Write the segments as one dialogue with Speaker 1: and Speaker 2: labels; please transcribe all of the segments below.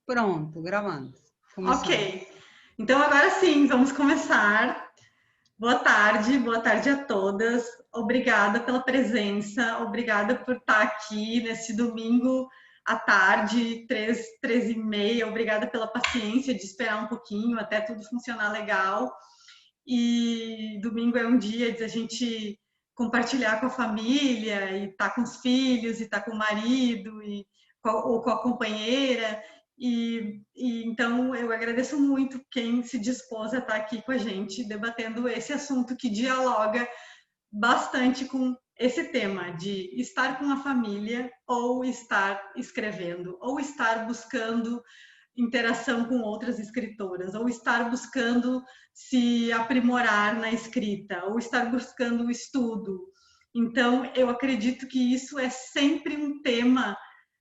Speaker 1: Pronto, gravando. Começando.
Speaker 2: Ok, então agora sim, vamos começar. Boa tarde a todas. Obrigada pela presença, obrigada por estar aqui nesse domingo à tarde, 13h30. Obrigada pela paciência de esperar um pouquinho até tudo funcionar legal. E domingo é um dia de a gente compartilhar com a família, e estar com os filhos, e estar com o marido, ou com a companheira. Então eu agradeço muito quem se dispôs a estar aqui com a gente, debatendo esse assunto que dialoga bastante com esse tema de estar com a família, ou estar escrevendo, ou estar buscando interação com outras escritoras, ou estar buscando se aprimorar na escrita, ou estar buscando o estudo. Então, eu acredito que isso é sempre um tema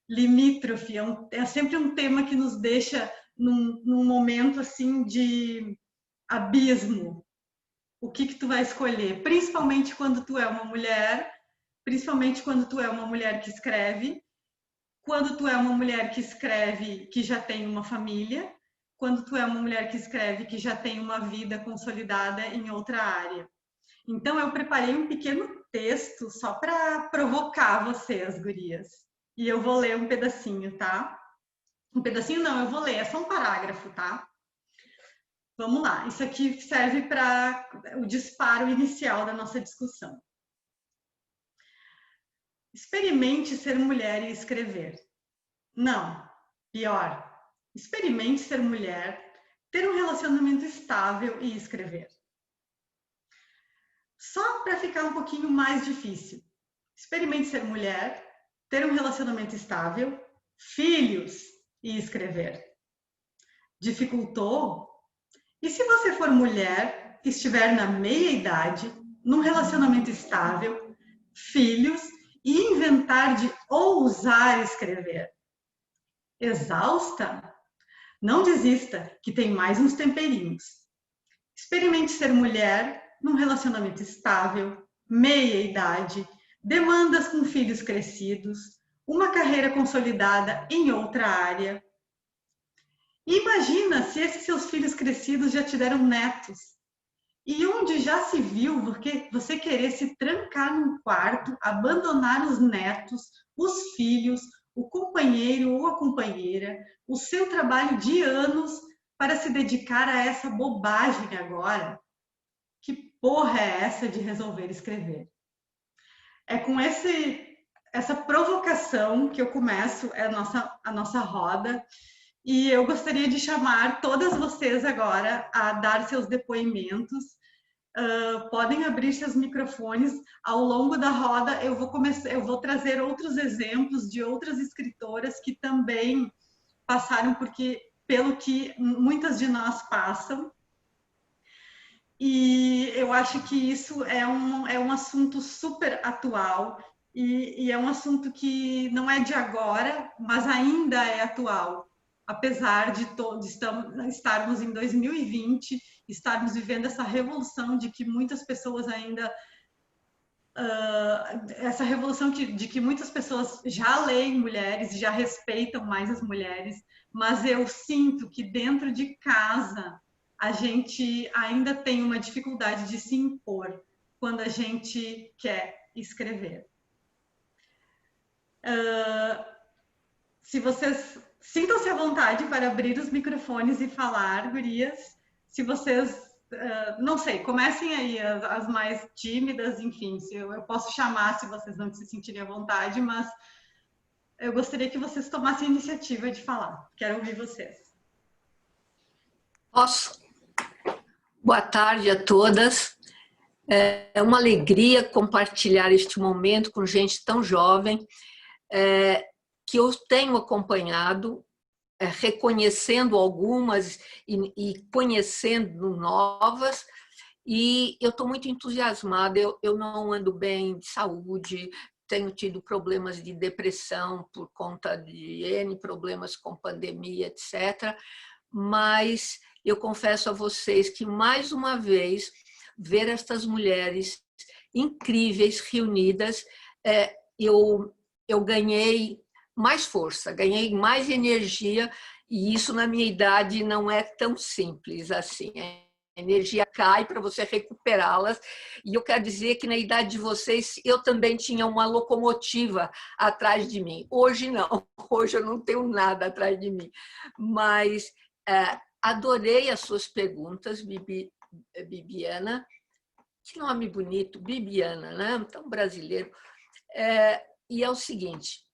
Speaker 2: limítrofe, é sempre um tema que nos deixa num momento assim de abismo. O que tu vai escolher? Principalmente quando tu é uma mulher, principalmente quando tu é uma mulher que escreve, quando tu é uma mulher que escreve que já tem uma família, quando tu é uma mulher que escreve que já tem uma vida consolidada em outra área. Então eu preparei um pequeno texto só para provocar vocês, gurias. E eu vou ler um pedacinho, tá? Um pedacinho não, eu vou ler, é só um parágrafo, tá? Vamos lá, isso aqui serve para o disparo inicial da nossa discussão. Experimente ser mulher e escrever. Não, pior. Experimente ser mulher, ter um relacionamento estável e escrever. Só para ficar um pouquinho mais difícil. Experimente ser mulher, ter um relacionamento estável, filhos e escrever. Dificultou? E se você for mulher, estiver na meia-idade, num relacionamento estável, filhos e inventar de ousar escrever? Exausta? Não desista, que tem mais uns temperinhos. Experimente ser mulher num relacionamento estável, meia-idade, demandas com filhos crescidos, uma carreira consolidada em outra área. E imagina se esses seus filhos crescidos já te deram netos. E onde já se viu você querer se trancar num quarto, abandonar os netos, os filhos, o companheiro ou a companheira, o seu trabalho de anos para se dedicar a essa bobagem agora? Que porra é essa de resolver escrever? É com essa provocação que eu começo a nossa roda. E eu gostaria de chamar todas vocês agora a dar seus depoimentos. Podem abrir seus microfones. Ao longo da roda eu vou trazer outros exemplos de outras escritoras que também passaram pelo que muitas de nós passam. E eu acho que isso é um assunto super atual e é um assunto que não é de agora, mas ainda é atual. Apesar de estarmos em 2020, estarmos vivendo essa revolução de que muitas pessoas ainda essa revolução de que muitas pessoas já leem mulheres e já respeitam mais as mulheres, mas eu sinto que dentro de casa a gente ainda tem uma dificuldade de se impor quando a gente quer escrever. Se vocês sintam-se à vontade para abrir os microfones e falar, gurias. Se vocês, não sei, comecem aí as mais tímidas, enfim, eu posso chamar se vocês não se sentirem à vontade, mas eu gostaria que vocês tomassem a iniciativa de falar. Quero ouvir vocês.
Speaker 3: Posso? Boa tarde a todas. É uma alegria compartilhar este momento com gente tão jovem, que eu tenho acompanhado, reconhecendo algumas e conhecendo novas, e eu estou muito entusiasmada. Eu não ando bem de saúde, tenho tido problemas de depressão por conta de N problemas com pandemia, etc. Mas eu confesso a vocês que, mais uma vez, ver estas mulheres incríveis reunidas, eu ganhei mais força, ganhei mais energia E isso, na minha idade, não é tão simples assim. A energia cai para você recuperá-las. E eu quero dizer que, na idade de vocês, eu também tinha uma locomotiva atrás de mim. Hoje, não. Hoje eu não tenho nada atrás de mim. Mas adorei as suas perguntas, Bibiana. Que nome bonito, Bibiana, né? Tão brasileiro. E é o seguinte,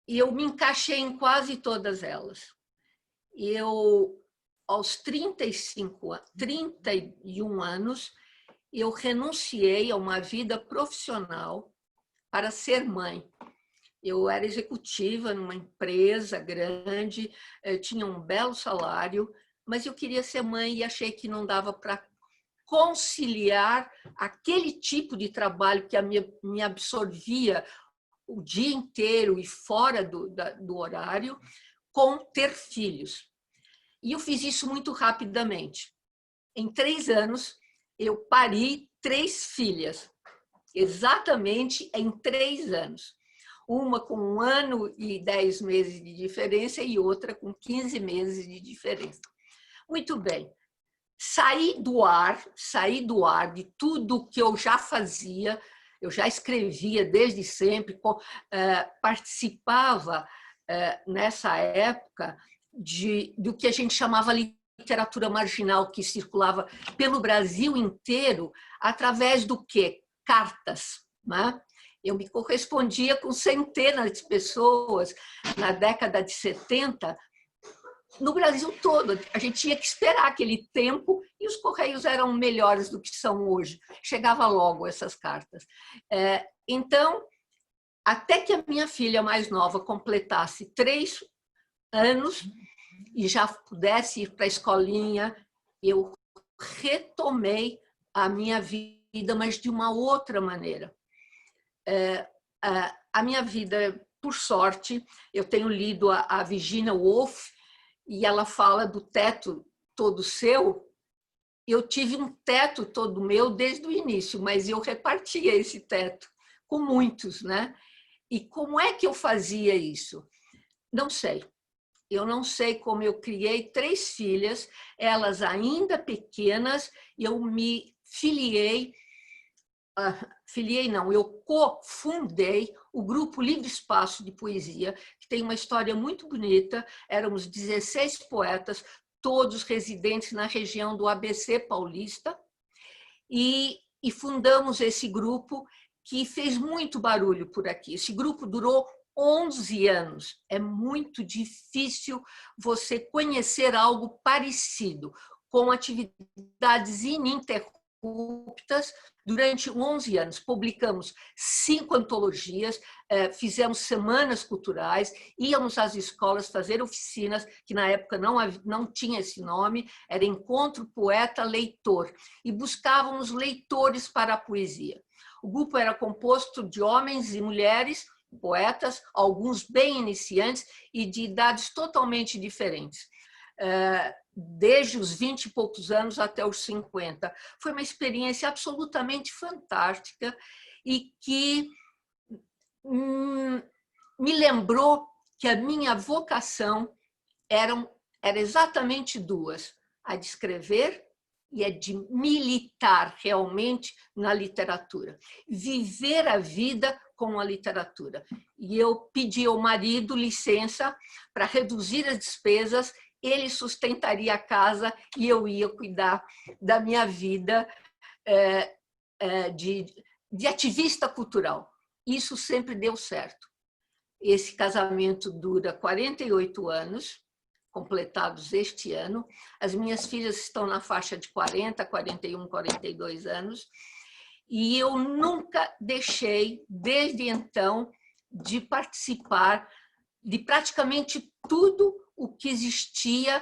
Speaker 3: eu me encaixei em quase todas elas. Eu, aos 31 anos, eu renunciei a uma vida profissional para ser mãe. Eu era executiva numa empresa grande, tinha um belo salário, mas eu queria ser mãe e achei que não dava para conciliar aquele tipo de trabalho que me absorvia o dia inteiro e fora do horário, com ter filhos. E eu fiz isso muito rapidamente. Em 3 anos, eu pari 3 filhas, exatamente em 3 anos. Uma com 1 ano e 10 meses de diferença e outra com 15 meses de diferença. Muito bem. Saí do ar de tudo que eu já fazia, eu já escrevia desde sempre, participava nessa época do que a gente chamava literatura marginal, que circulava pelo Brasil inteiro, através do quê? Cartas, né? Eu me correspondia com centenas de pessoas na década de 70, no Brasil todo. A gente tinha que esperar aquele tempo e os correios eram melhores do que são hoje. Chegava logo essas cartas. Então, até que a minha filha mais nova completasse 3 anos e já pudesse ir para a escolinha, eu retomei a minha vida, mas de uma outra maneira. A minha vida, por sorte, eu tenho lido a Virginia Woolf, e ela fala do teto todo seu. Eu tive um teto todo meu desde o início, mas eu repartia esse teto com muitos, né? E como é que eu fazia isso? Não sei. Eu não sei como eu criei 3 filhas, elas ainda pequenas, eu me filiei eu cofundei o Grupo Livre Espaço de Poesia, que tem uma história muito bonita. Éramos 16 poetas, todos residentes na região do ABC paulista, e fundamos esse grupo que fez muito barulho por aqui. Esse grupo durou 11 anos. É muito difícil você conhecer algo parecido, com atividades ininterruptas durante 11 anos. Publicamos 5 antologias, fizemos semanas culturais, íamos às escolas fazer oficinas, que na época não tinha esse nome, era Encontro Poeta-Leitor, e buscávamos leitores para a poesia. O grupo era composto de homens e mulheres, poetas, alguns bem iniciantes e de idades totalmente diferentes. Desde os 20 e poucos anos até os 50. Foi uma experiência absolutamente fantástica e que me lembrou que a minha vocação era exatamente 2, a de escrever e a de militar realmente na literatura, viver a vida com a literatura. E eu pedi ao marido licença para reduzir as despesas, ele sustentaria a casa e eu ia cuidar da minha vida de ativista cultural. Isso sempre deu certo. Esse casamento dura 48 anos, completados este ano. As minhas filhas estão na faixa de 40, 41, 42 anos. E eu nunca deixei, desde então, de participar de praticamente tudo o que existia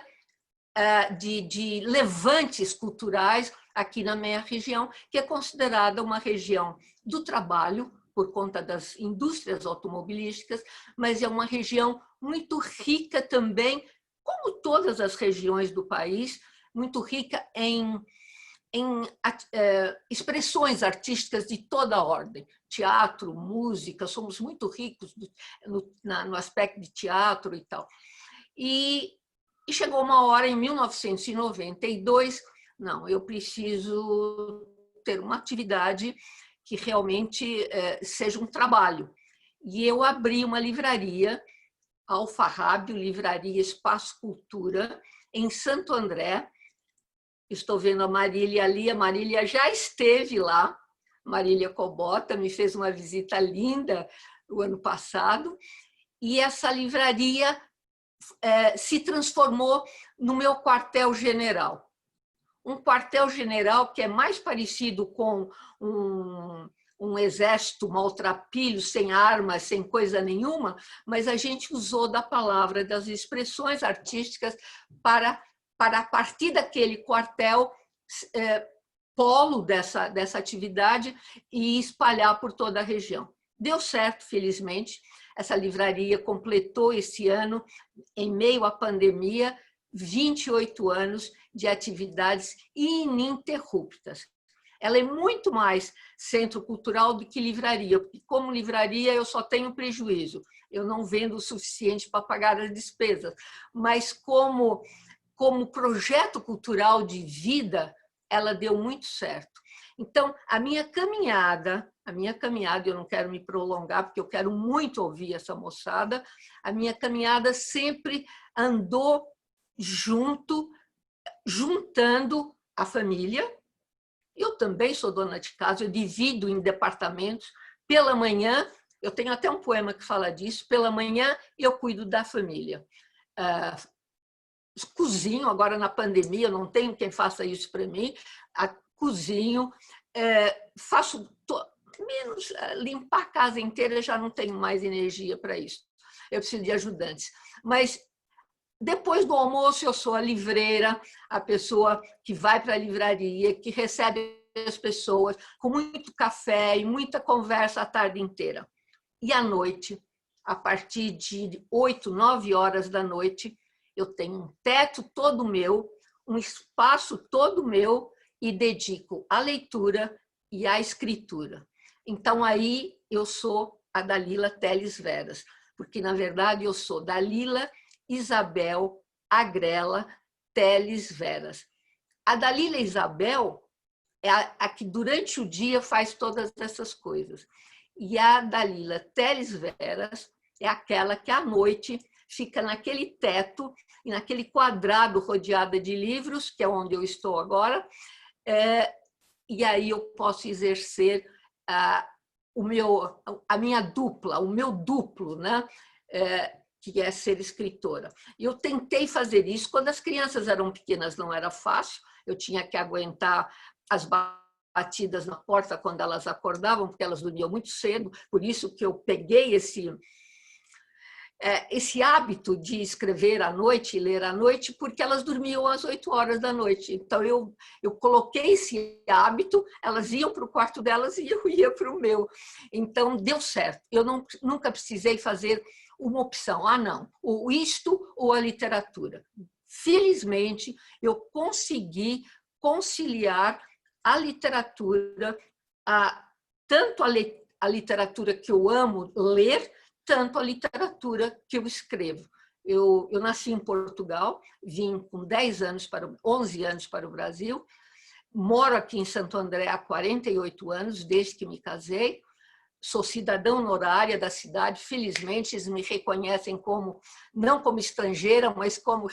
Speaker 3: de levantes culturais aqui na minha região, que é considerada uma região do trabalho, por conta das indústrias automobilísticas, mas é uma região muito rica também, como todas as regiões do país, muito rica em expressões artísticas de toda a ordem. Teatro, música, somos muito ricos no aspecto de teatro e tal. E E chegou uma hora, em 1992, não, eu preciso ter uma atividade que realmente seja um trabalho. E eu abri uma livraria, Alfarrábio, Livraria Espaço Cultura, em Santo André. Estou vendo a Marília ali, a Marília já esteve lá, Marília Cobota, me fez uma visita linda o ano passado, e essa livraria se transformou no meu quartel-general. Um quartel-general que é mais parecido com um exército maltrapilho, sem armas, sem coisa nenhuma, mas a gente usou da palavra, das expressões artísticas para a partir daquele quartel, polo dessa atividade e espalhar por toda a região. Deu certo, felizmente. Essa livraria completou esse ano, em meio à pandemia, 28 anos de atividades ininterruptas. Ela é muito mais centro cultural do que livraria, porque como livraria eu só tenho prejuízo, eu não vendo o suficiente para pagar as despesas, mas como projeto cultural de vida, ela deu muito certo. Então, a minha caminhada, eu não quero me prolongar, porque eu quero muito ouvir essa moçada, a minha caminhada sempre andou juntando a família. Eu também sou dona de casa, eu divido em departamentos. Pela manhã, eu tenho até um poema que fala disso, pela manhã eu cuido da família. Cozinho, agora na pandemia, não tenho quem faça isso para mim, cozinho, faço menos, limpar a casa inteira, já não tenho mais energia para isso. Eu preciso de ajudantes. Mas depois do almoço eu sou a livreira, a pessoa que vai para a livraria, que recebe as pessoas com muito café e muita conversa a tarde inteira. E à noite, a partir de 8, 9 horas da noite, eu tenho um teto todo meu, um espaço todo meu e dedico à leitura e à escritura. Então, aí eu sou a Dalila Teles Veras, porque, na verdade, eu sou Dalila Isabel Agrela Teles Veras. A Dalila Isabel é a que, durante o dia, faz todas essas coisas. E a Dalila Teles Veras é aquela que, à noite, fica naquele teto e naquele quadrado rodeada de livros, que é onde eu estou agora, e aí eu posso exercer a minha dupla, o meu duplo, né? Que é ser escritora. Eu tentei fazer isso quando as crianças eram pequenas, não era fácil, eu tinha que aguentar as batidas na porta quando elas acordavam, porque elas dormiam muito cedo, por isso que eu peguei esse hábito de escrever à noite e ler à noite, porque elas dormiam às 8 horas da noite. Então, eu coloquei esse hábito, elas iam para o quarto delas e eu ia para o meu. Então, deu certo. Eu nunca precisei fazer uma opção. Não, ou isto ou a literatura. Felizmente, eu consegui conciliar a literatura, tanto a literatura que eu amo ler, tanto a literatura que eu escrevo. Eu nasci em Portugal, vim com 11 anos para o Brasil, moro aqui em Santo André há 48 anos, desde que me casei, sou cidadã honorária da cidade, felizmente eles me reconhecem não como estrangeira, mas como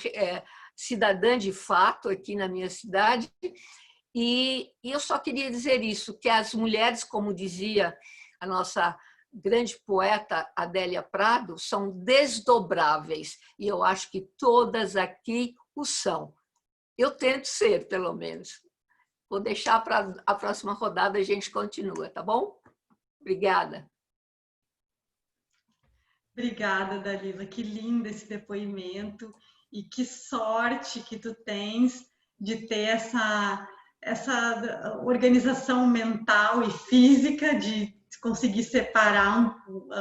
Speaker 3: cidadã de fato aqui na minha cidade. E eu só queria dizer isso, que as mulheres, como dizia a nossa grande poeta Adélia Prado, são desdobráveis, e eu acho que todas aqui o são. Eu tento ser, pelo menos. Vou deixar para a próxima rodada, a gente continua, tá bom? Obrigada.
Speaker 2: Obrigada, Dalila. Que lindo esse depoimento e que sorte que tu tens de ter essa organização mental e física de conseguir separar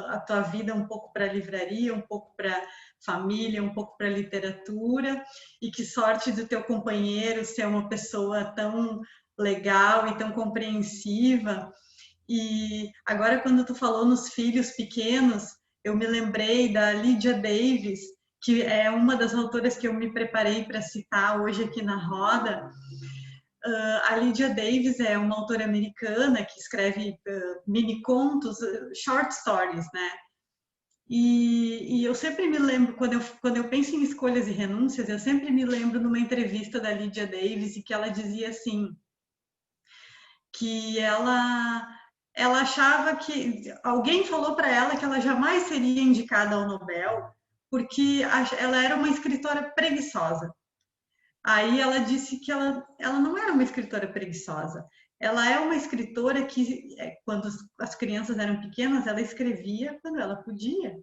Speaker 2: a tua vida um pouco para a livraria, um pouco para a família, um pouco para a literatura, e que sorte do teu companheiro ser uma pessoa tão legal e tão compreensiva. E agora, quando tu falou nos filhos pequenos, eu me lembrei da Lydia Davis, que é uma das autoras que eu me preparei para citar hoje aqui na roda. A Lydia Davis é uma autora americana que escreve mini contos, short stories, né? E eu sempre me lembro, quando eu penso em escolhas e renúncias, eu sempre me lembro numa entrevista da Lydia Davis, e que ela dizia assim, que ela achava que alguém falou para ela que ela jamais seria indicada ao Nobel, porque ela era uma escritora preguiçosa. Aí ela disse que ela não era uma escritora preguiçosa. Ela é uma escritora que, quando as crianças eram pequenas, ela escrevia quando ela podia,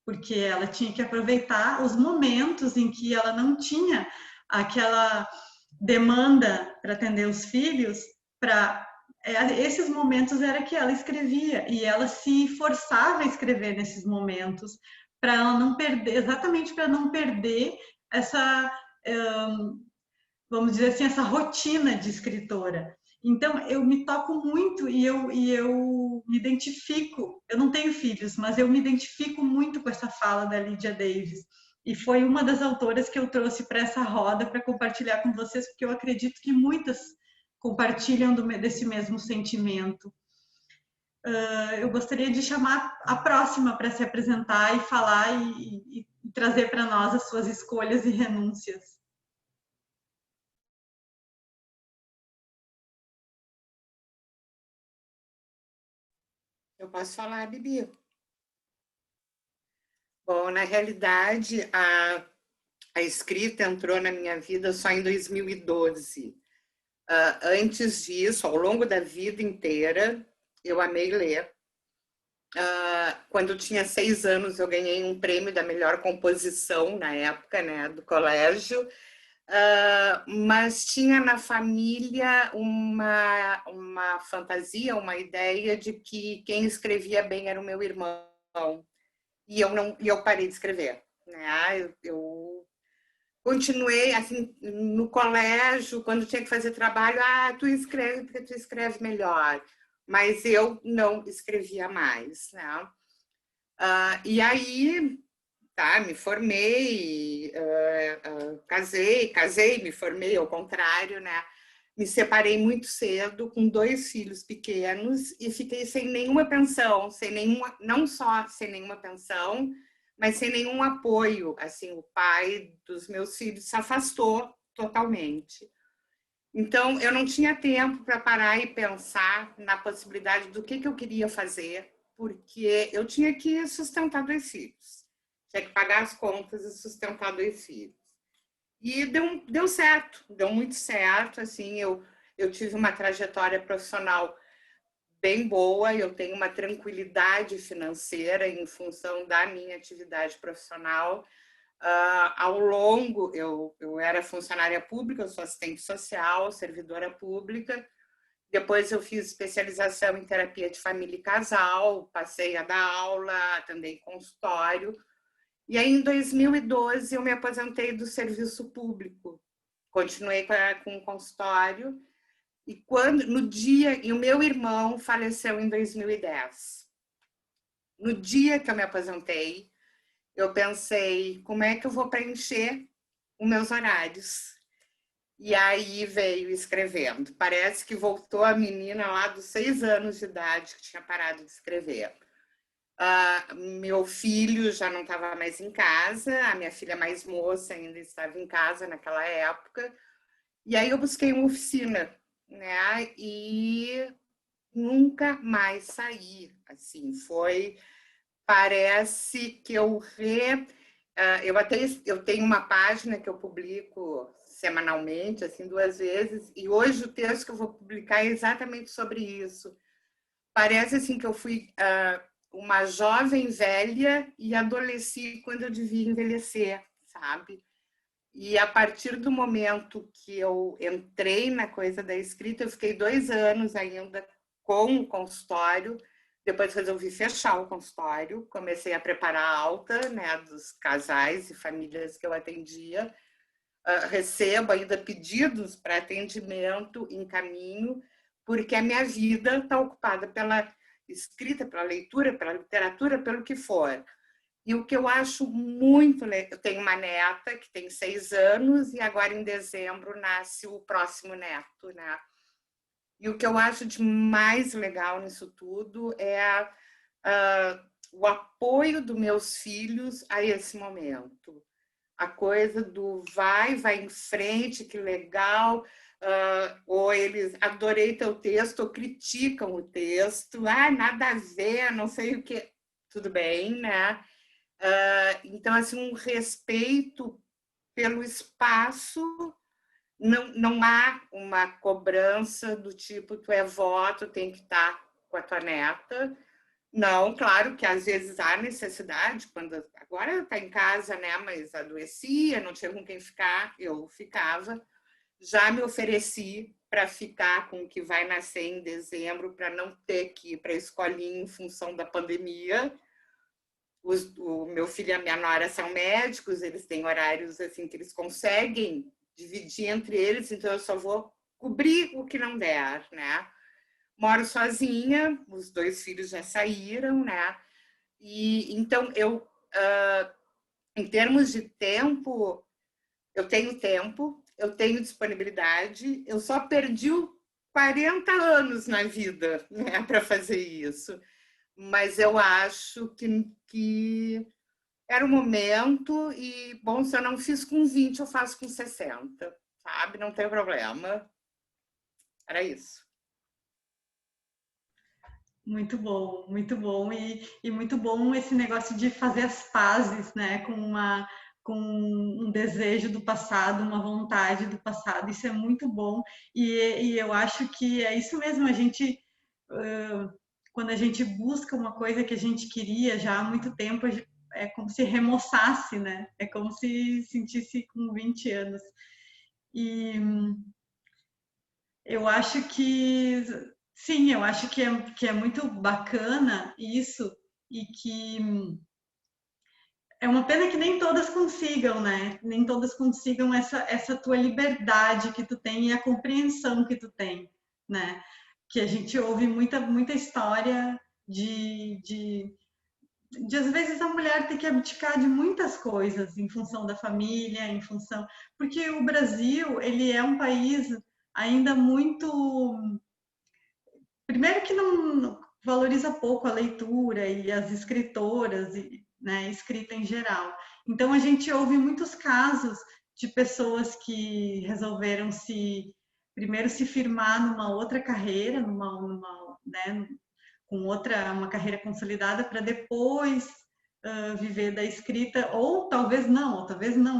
Speaker 2: porque ela tinha que aproveitar os momentos em que ela não tinha aquela demanda para atender os filhos. Para esses momentos era que ela escrevia, e ela se forçava a escrever nesses momentos para ela não perder, exatamente para não perder essa, vamos dizer assim, essa rotina de escritora. Então, eu me toco muito e eu me identifico. Eu não tenho filhos, mas eu me identifico muito com essa fala da Lydia Davis. E foi uma das autoras que eu trouxe para essa roda para compartilhar com vocês, porque eu acredito que muitas compartilham desse mesmo sentimento. Eu gostaria de chamar a próxima para se apresentar e falar e trazer para nós as suas escolhas e renúncias.
Speaker 4: Eu posso falar, Bibi? Bom, na realidade, a escrita entrou na minha vida só em 2012. Antes disso, ao longo da vida inteira, eu amei ler. Quando eu tinha 6 anos, eu ganhei um prêmio da melhor composição, na época, né, do colégio. Mas tinha na família uma fantasia, uma ideia de que quem escrevia bem era o meu irmão. E eu parei de escrever, né? Eu continuei assim no colégio, quando tinha que fazer trabalho, tu escreve porque tu escreve melhor, mas eu não escrevia mais, né? E aí, tá, me formei, casei, me formei ao contrário, né? Me separei muito cedo, com 2 filhos pequenos, e fiquei sem nenhuma pensão, não só sem nenhuma pensão, mas sem nenhum apoio. Assim, o pai dos meus filhos se afastou totalmente. Então, eu não tinha tempo para parar e pensar na possibilidade do que eu queria fazer, porque eu tinha que sustentar 2 filhos. Tinha que pagar as contas e sustentar 2 filhos. E deu certo, deu muito certo. Assim, eu tive uma trajetória profissional bem boa, eu tenho uma tranquilidade financeira em função da minha atividade profissional. Ao longo, eu era funcionária pública, eu sou assistente social, servidora pública. Depois eu fiz especialização em terapia de família e casal, passei a dar aula, atendei consultório. E aí, em 2012, eu me aposentei do serviço público. Continuei com o consultório. E o meu irmão faleceu em 2010. No dia que eu me aposentei, eu pensei, como é que eu vou preencher os meus horários? E aí veio escrevendo. Parece que voltou a menina lá dos 6 anos de idade que tinha parado de escrever. Meu filho já não estava mais em casa, a minha filha mais moça ainda estava em casa naquela época, e aí eu busquei uma oficina, né? E nunca mais saí. Assim, parece que eu tenho uma página que eu publico semanalmente, assim, 2 vezes, e hoje o texto que eu vou publicar é exatamente sobre isso. Parece assim que eu fui uma jovem velha e adolesci quando eu devia envelhecer, sabe? E a partir do momento que eu entrei na coisa da escrita, eu fiquei 2 anos ainda com o consultório, depois resolvi fechar o consultório, comecei a preparar a alta, né, dos casais e famílias que eu atendia, recebo ainda pedidos para atendimento, encaminho, porque a minha vida está ocupada pela escrita, pela leitura, pela literatura, pelo que for. E o que eu acho muito legal, eu tenho uma neta que tem 6 anos e agora em dezembro nasce o próximo neto, né? E o que eu acho de mais legal nisso tudo é o apoio dos meus filhos a esse momento. A coisa do vai em frente, que legal, ou eles, adorei teu texto, ou criticam o texto, nada a ver, não sei o que, tudo bem, né? Então, assim, um respeito pelo espaço, não há uma cobrança do tipo, tu é vó, tu tem que estar com a tua neta. Não, claro que às vezes há necessidade, quando agora está em casa, né? Mas adoecia, não tinha com quem ficar, eu ficava. Já me ofereci para ficar com o que vai nascer em dezembro, para não ter que ir para a escolinha em função da pandemia. O meu filho e a minha nora são médicos, eles têm horários assim que eles conseguem dividir entre eles, então eu só vou cobrir o que não der, né? Moro sozinha, os 2 filhos já saíram, né? E então eu, em termos de tempo, eu tenho disponibilidade, eu só perdi 40 anos na vida, né, para fazer isso. Mas eu acho que era o momento e, bom, se eu não fiz com 20, eu faço com 60, sabe? Não tem problema. Era isso.
Speaker 2: Muito bom, muito bom. E muito bom esse negócio de fazer as pazes, né, com um desejo do passado, uma vontade do passado. Isso é muito bom. E eu acho que é isso mesmo, a gente, quando a gente busca uma coisa que a gente queria já há muito tempo, é como se remoçasse, né? É como se sentisse com 20 anos. E eu acho que, sim, eu acho que é muito bacana isso e que é uma pena que nem todas consigam, né? Nem todas consigam essa tua liberdade que tu tem e a compreensão que tu tem, né? Que a gente ouve muita história de às vezes a mulher ter que abdicar de muitas coisas em função da família, em função... Porque o Brasil, ele é um país ainda muito... Primeiro que não valoriza pouco a leitura e as escritoras, né, escrita em geral. Então a gente ouve muitos casos de pessoas que resolveram primeiro se firmar numa outra carreira, né, com uma carreira consolidada para depois viver da escrita, ou talvez não,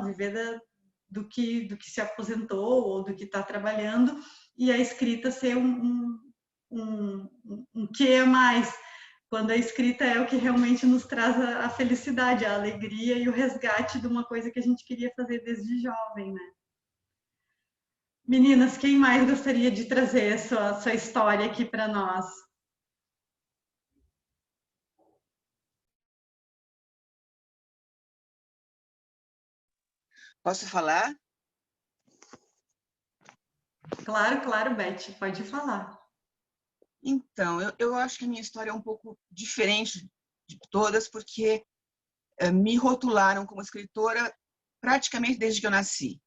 Speaker 2: viver do que se aposentou ou do que está trabalhando, e a escrita ser um quê a mais, quando a escrita é o que realmente nos traz a felicidade, a alegria e o resgate de uma coisa que a gente queria fazer desde jovem, né? Meninas, quem mais gostaria de trazer a sua história aqui para nós?
Speaker 5: Posso falar?
Speaker 2: Claro, Beth, pode falar.
Speaker 5: Então, eu acho que a minha história é um pouco diferente de todas, porque me rotularam como escritora praticamente desde que eu nasci.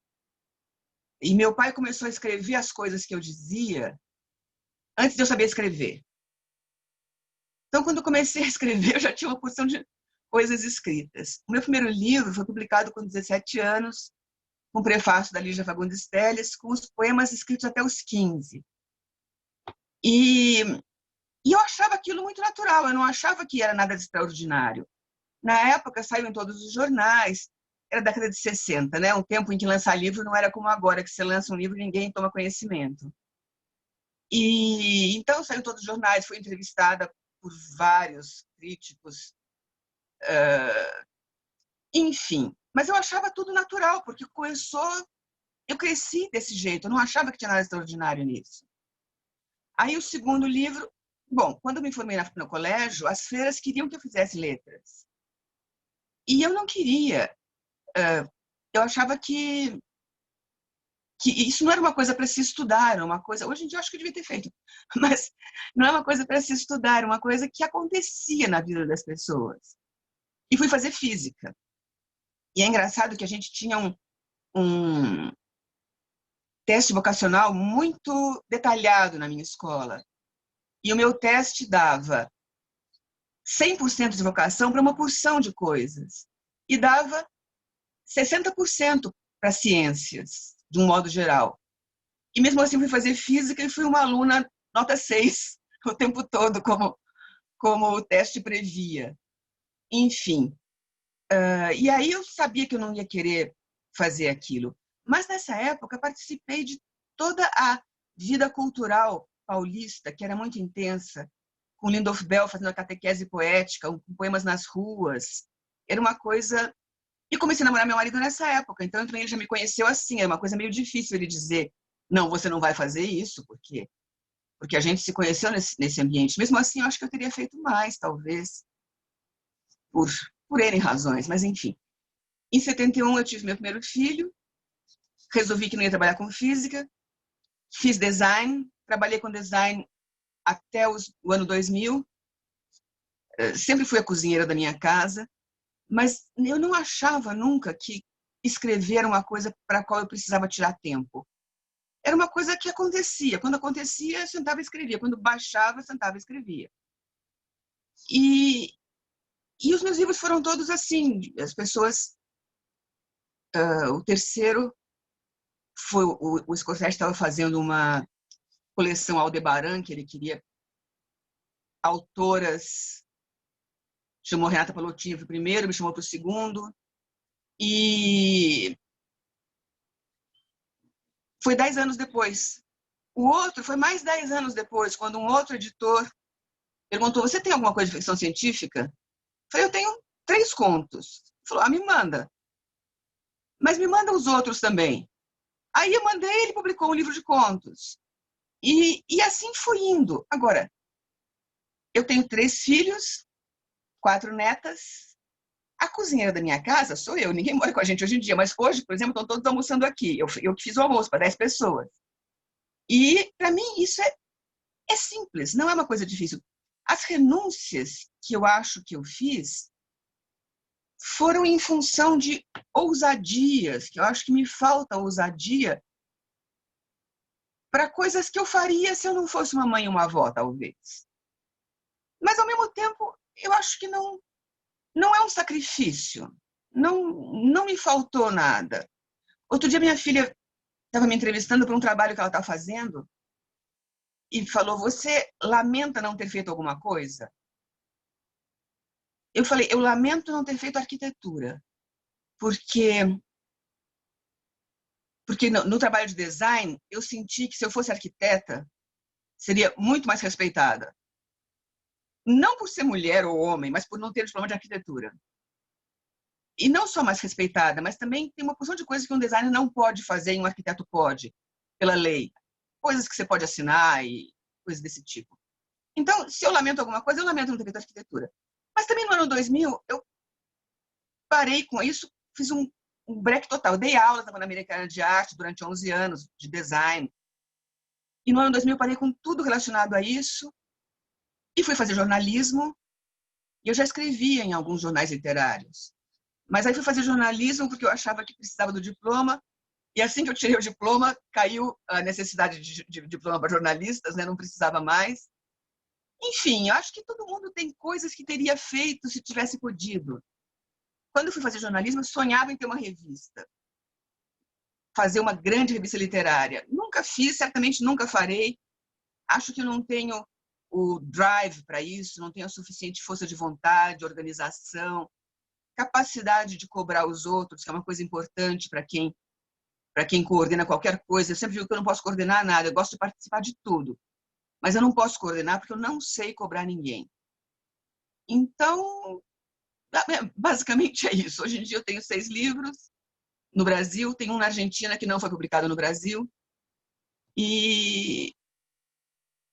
Speaker 5: E meu pai começou a escrever as coisas que eu dizia antes de eu saber escrever. Então, quando eu comecei a escrever, eu já tinha uma porção de coisas escritas. O meu primeiro livro foi publicado com 17 anos, com o prefácio da Lígia Fagundes Telles, com os poemas escritos até os 15. E eu achava aquilo muito natural, eu não achava que era nada de extraordinário. Na época, saiu em todos os jornais, era da década de 60, né? Um tempo em que lançar livro não era como agora, que você lança um livro e ninguém toma conhecimento. E então saiu em todos os jornais, fui entrevistada por vários críticos, enfim. Mas eu achava tudo natural, porque eu cresci desse jeito, eu não achava que tinha nada extraordinário nisso. Aí o segundo livro, bom, quando eu me formei no colégio, as freiras queriam que eu fizesse letras. E eu não queria. Eu achava que isso não era uma coisa para se estudar, era uma coisa... Hoje em dia eu acho que eu devia ter feito, mas não é uma coisa para se estudar, é uma coisa que acontecia na vida das pessoas. e fui fazer física. E é engraçado que a gente tinha um teste vocacional muito detalhado na minha escola. E o meu teste dava 100% de vocação para uma porção de coisas. E dava 60% para ciências, de um modo geral. E mesmo assim fui fazer física e fui uma aluna nota 6 o tempo todo, como o teste previa. Enfim. E aí eu sabia que eu não ia querer fazer aquilo. Mas nessa época participei de toda a vida cultural paulista, que era muito intensa, com Lindolf Bell fazendo a catequese poética, com poemas nas ruas. Era uma coisa... E comecei a namorar meu marido nessa época, então ele já me conheceu assim, era uma coisa meio difícil ele dizer, não, você não vai fazer isso, porque a gente se conheceu nesse ambiente. Mesmo assim, eu acho que eu teria feito mais, talvez, por N razões, mas enfim. Em 71 eu tive meu primeiro filho, resolvi que não ia trabalhar com física, fiz design, trabalhei com design até o ano 2000, sempre fui a cozinheira da minha casa, mas eu não achava nunca que escrever era uma coisa para a qual eu precisava tirar tempo. Era uma coisa que acontecia. Quando acontecia, eu sentava e escrevia. Quando baixava, eu sentava e escrevia. E os meus livros foram todos assim. As pessoas... o terceiro foi... O Scorsese estava fazendo uma coleção Aldebaran, que ele queria autoras... Chamou Renata Palotina para o primeiro, me chamou para o segundo. E foi 10 anos depois. O outro foi mais 10 anos depois, quando um outro editor perguntou, você tem alguma coisa de ficção científica? Eu falei, eu tenho 3 contos. Ele falou, me manda. Mas me manda os outros também. Aí eu mandei, ele publicou um livro de contos. E assim foi indo. Agora, eu tenho 3 filhos, 4 netas. A cozinheira da minha casa sou eu. Ninguém mora com a gente hoje em dia. Mas hoje, por exemplo, estão todos almoçando aqui. Eu que fiz o almoço para 10 pessoas. E, para mim, isso é simples. Não é uma coisa difícil. As renúncias que eu acho que eu fiz foram em função de ousadias, que eu acho que me falta ousadia para coisas que eu faria se eu não fosse uma mãe e uma avó, talvez. Mas, ao mesmo tempo, eu acho que não é um sacrifício. Não me faltou nada. Outro dia, minha filha estava me entrevistando para um trabalho que ela está fazendo e falou, você lamenta não ter feito alguma coisa? Eu falei, eu lamento não ter feito arquitetura, porque no trabalho de design, eu senti que se eu fosse arquiteta, seria muito mais respeitada. Não por ser mulher ou homem, mas por não ter diploma de arquitetura. E não só mais respeitada, mas também tem uma porção de coisas que um designer não pode fazer e um arquiteto pode, pela lei. Coisas que você pode assinar e coisas desse tipo. Então, se eu lamento alguma coisa, eu lamento não ter feito arquitetura. Mas também no ano 2000, eu parei com isso, fiz um break total. Eu dei aulas na Pan-Americana de Arte durante 11 anos, de design. E no ano 2000 eu parei com tudo relacionado a isso e fui fazer jornalismo. E eu já escrevia em alguns jornais literários. Mas aí fui fazer jornalismo porque eu achava que precisava do diploma. E assim que eu tirei o diploma, caiu a necessidade de diploma para jornalistas, né? Não precisava mais. Enfim, eu acho que todo mundo tem coisas que teria feito se tivesse podido. Quando eu fui fazer jornalismo, eu sonhava em ter uma revista. Fazer uma grande revista literária. Nunca fiz, certamente nunca farei. Acho que eu não tenho o drive para isso, não tenho a suficiente força de vontade, organização, capacidade de cobrar os outros, que é uma coisa importante para quem coordena qualquer coisa. Eu sempre digo que eu não posso coordenar nada, eu gosto de participar de tudo. Mas eu não posso coordenar porque eu não sei cobrar ninguém. Então, basicamente é isso. Hoje em dia eu tenho 6 livros no Brasil, tem um na Argentina que não foi publicado no Brasil. E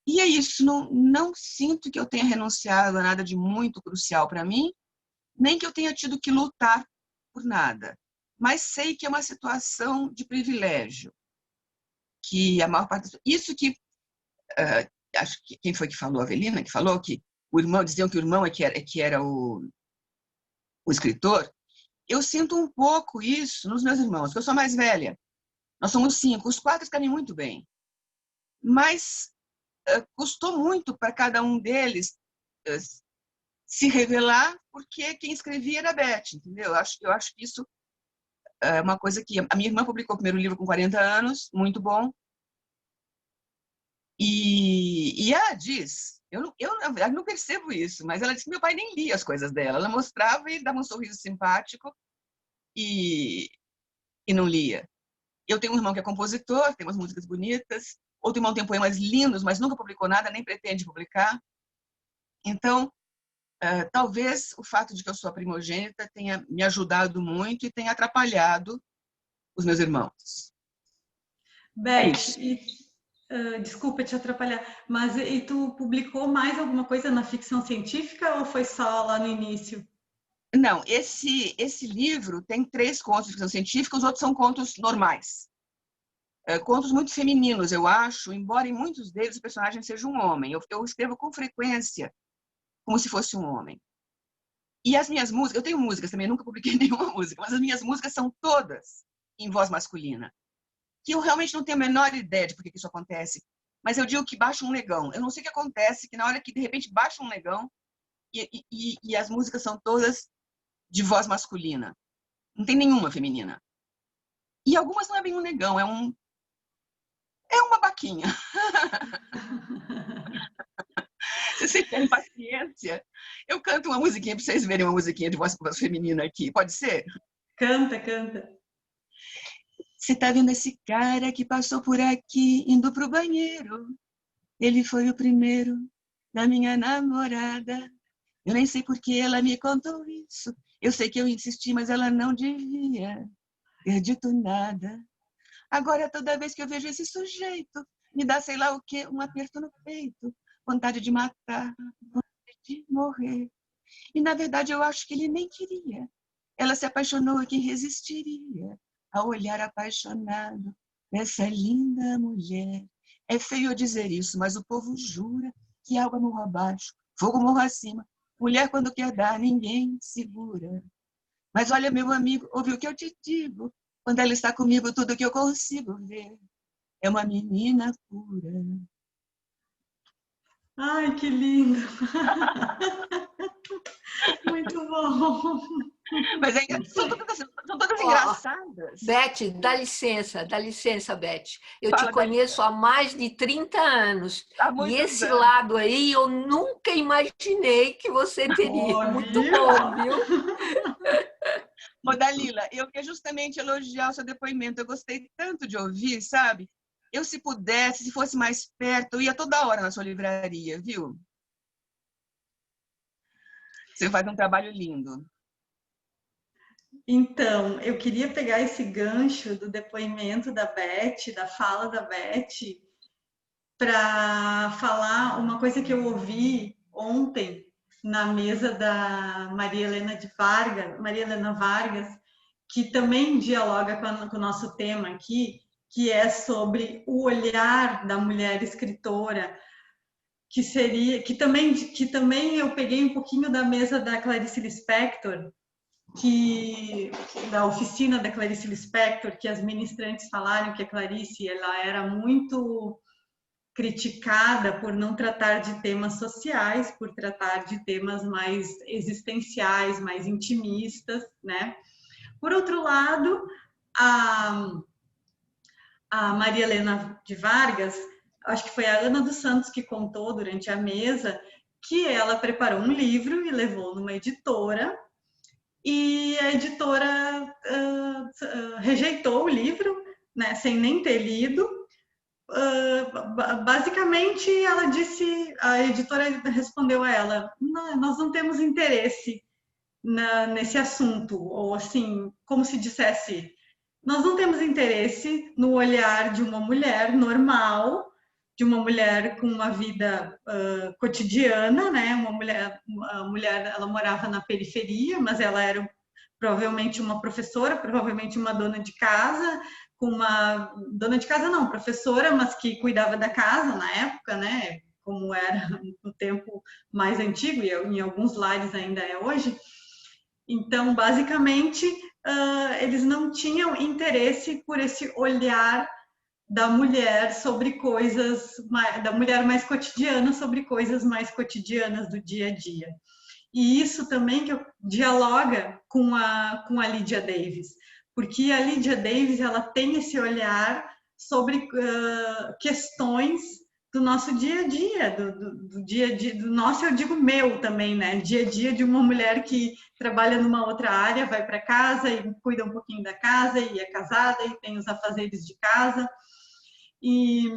Speaker 5: é isso. Não sinto que eu tenha renunciado a nada de muito crucial para mim, nem que eu tenha tido que lutar por nada. Mas sei que é uma situação de privilégio. Que a maior parte... Isso que... acho que quem foi que falou? A Avelina, que falou que o irmão, diziam que o irmão é que era o o escritor, eu sinto um pouco isso nos meus irmãos, porque eu sou mais velha. Nós somos 5, os 4 escrevem muito bem. Mas custou muito para cada um deles se revelar, porque quem escrevia era a Beth, entendeu? Eu acho que isso é uma coisa que... A minha irmã publicou o primeiro livro com 40 anos, muito bom. E ela diz, eu na verdade não percebo isso, mas ela disse que meu pai nem lia as coisas dela. Ela mostrava e dava um sorriso simpático e não lia. Eu tenho um irmão que é compositor, tem umas músicas bonitas. Outro irmão tem poemas lindos, mas nunca publicou nada, nem pretende publicar. Então, talvez o fato de que eu sou a primogênita tenha me ajudado muito e tenha atrapalhado os meus irmãos.
Speaker 2: Beth, desculpa te atrapalhar, mas e tu publicou mais alguma coisa na ficção científica ou foi só lá no início?
Speaker 5: Não, esse livro tem 3 contos de ficção científica, os outros são contos normais. Contos muito femininos, eu acho, embora em muitos deles o personagem seja um homem. Eu escrevo com frequência como se fosse um homem. E as minhas músicas, eu tenho músicas também, nunca publiquei nenhuma música, mas as minhas músicas são todas em voz masculina. Que eu realmente não tenho a menor ideia de por que isso acontece. Mas eu digo que baixa um negão. Eu não sei o que acontece, que na hora que de repente baixa um negão e as músicas são todas de voz masculina. Não tem nenhuma feminina. E algumas não é bem um negão, é uma baquinha. Se vocês têm paciência, eu canto uma musiquinha para vocês verem uma musiquinha de voz feminina aqui. Pode ser?
Speaker 2: Canta, canta.
Speaker 5: Você tá vendo esse cara que passou por aqui indo pro banheiro? Ele foi o primeiro da minha namorada. Eu nem sei por que ela me contou isso. Eu sei que eu insisti, mas ela não devia ter dito nada. Agora, toda vez que eu vejo esse sujeito, me dá sei lá o quê, um aperto no peito, vontade de matar, vontade de morrer. E, na verdade, eu acho que ele nem queria. Ela se apaixonou e quem resistiria ao olhar apaixonado dessa linda mulher? É feio eu dizer isso, mas o povo jura que água morro abaixo, fogo morro acima. Mulher, quando quer dar, ninguém segura. Mas olha, meu amigo, ouve o que eu te digo. Quando ela está comigo, tudo que eu consigo ver é uma menina pura.
Speaker 2: Ai, que lindo! Muito bom!
Speaker 5: Mas são todas engraçadas.
Speaker 3: Beth, dá licença, Beth. Eu te conheço há mais de 30 anos. E esse lado aí eu nunca imaginei que você teria. Muito bom, viu?
Speaker 5: Ô, Dalila, eu queria justamente elogiar o seu depoimento. Eu gostei tanto de ouvir, sabe? Eu, se pudesse, se fosse mais perto, eu ia toda hora na sua livraria, viu? Você faz um trabalho lindo.
Speaker 2: Então, eu queria pegar esse gancho do depoimento da Beth, da fala da Beth, para falar uma coisa que eu ouvi ontem na mesa da Maria Helena Vargas, que também dialoga com o nosso tema aqui, que é sobre o olhar da mulher escritora, que também eu peguei um pouquinho da mesa da Clarice Lispector, da oficina da Clarice Lispector, que as ministrantes falaram que a Clarice ela era muito criticada por não tratar de temas sociais, por tratar de temas mais existenciais, mais intimistas, né? Por outro lado, a Maria Helena de Vargas, acho que foi a Ana dos Santos que contou durante a mesa, que ela preparou um livro e levou numa editora, e a editora rejeitou o livro, né, sem nem ter lido. Basicamente, ela disse, a editora respondeu a ela: nós não temos interesse nesse assunto, ou assim, como se dissesse, nós não temos interesse no olhar de uma mulher normal, de uma mulher com uma vida cotidiana, né? A mulher, ela morava na periferia, mas ela era provavelmente uma professora, provavelmente uma dona de casa, professora, mas que cuidava da casa na época, né? Como era no tempo mais antigo, e em alguns lares ainda é hoje. Então, basicamente, eles não tinham interesse por esse olhar da mulher sobre coisas, da mulher mais cotidiana sobre coisas mais cotidianas do dia a dia. E isso também que dialoga com a Lydia Davis, porque a Lydia Davis ela tem esse olhar sobre questões do nosso dia a dia, do dia a dia, do nosso, eu digo meu também, né? Dia a dia de uma mulher que trabalha numa outra área, vai para casa e cuida um pouquinho da casa, e é casada e tem os afazeres de casa. E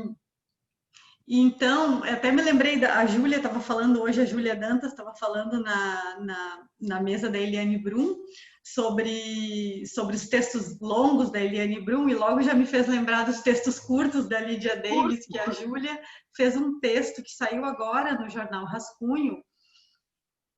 Speaker 2: então, até me lembrei, a Júlia estava falando hoje, a Júlia Dantas estava falando na mesa da Eliane Brum sobre os textos longos da Eliane Brum, e logo já me fez lembrar dos textos curtos da Lydia Davis, que a Júlia fez um texto que saiu agora no jornal Rascunho,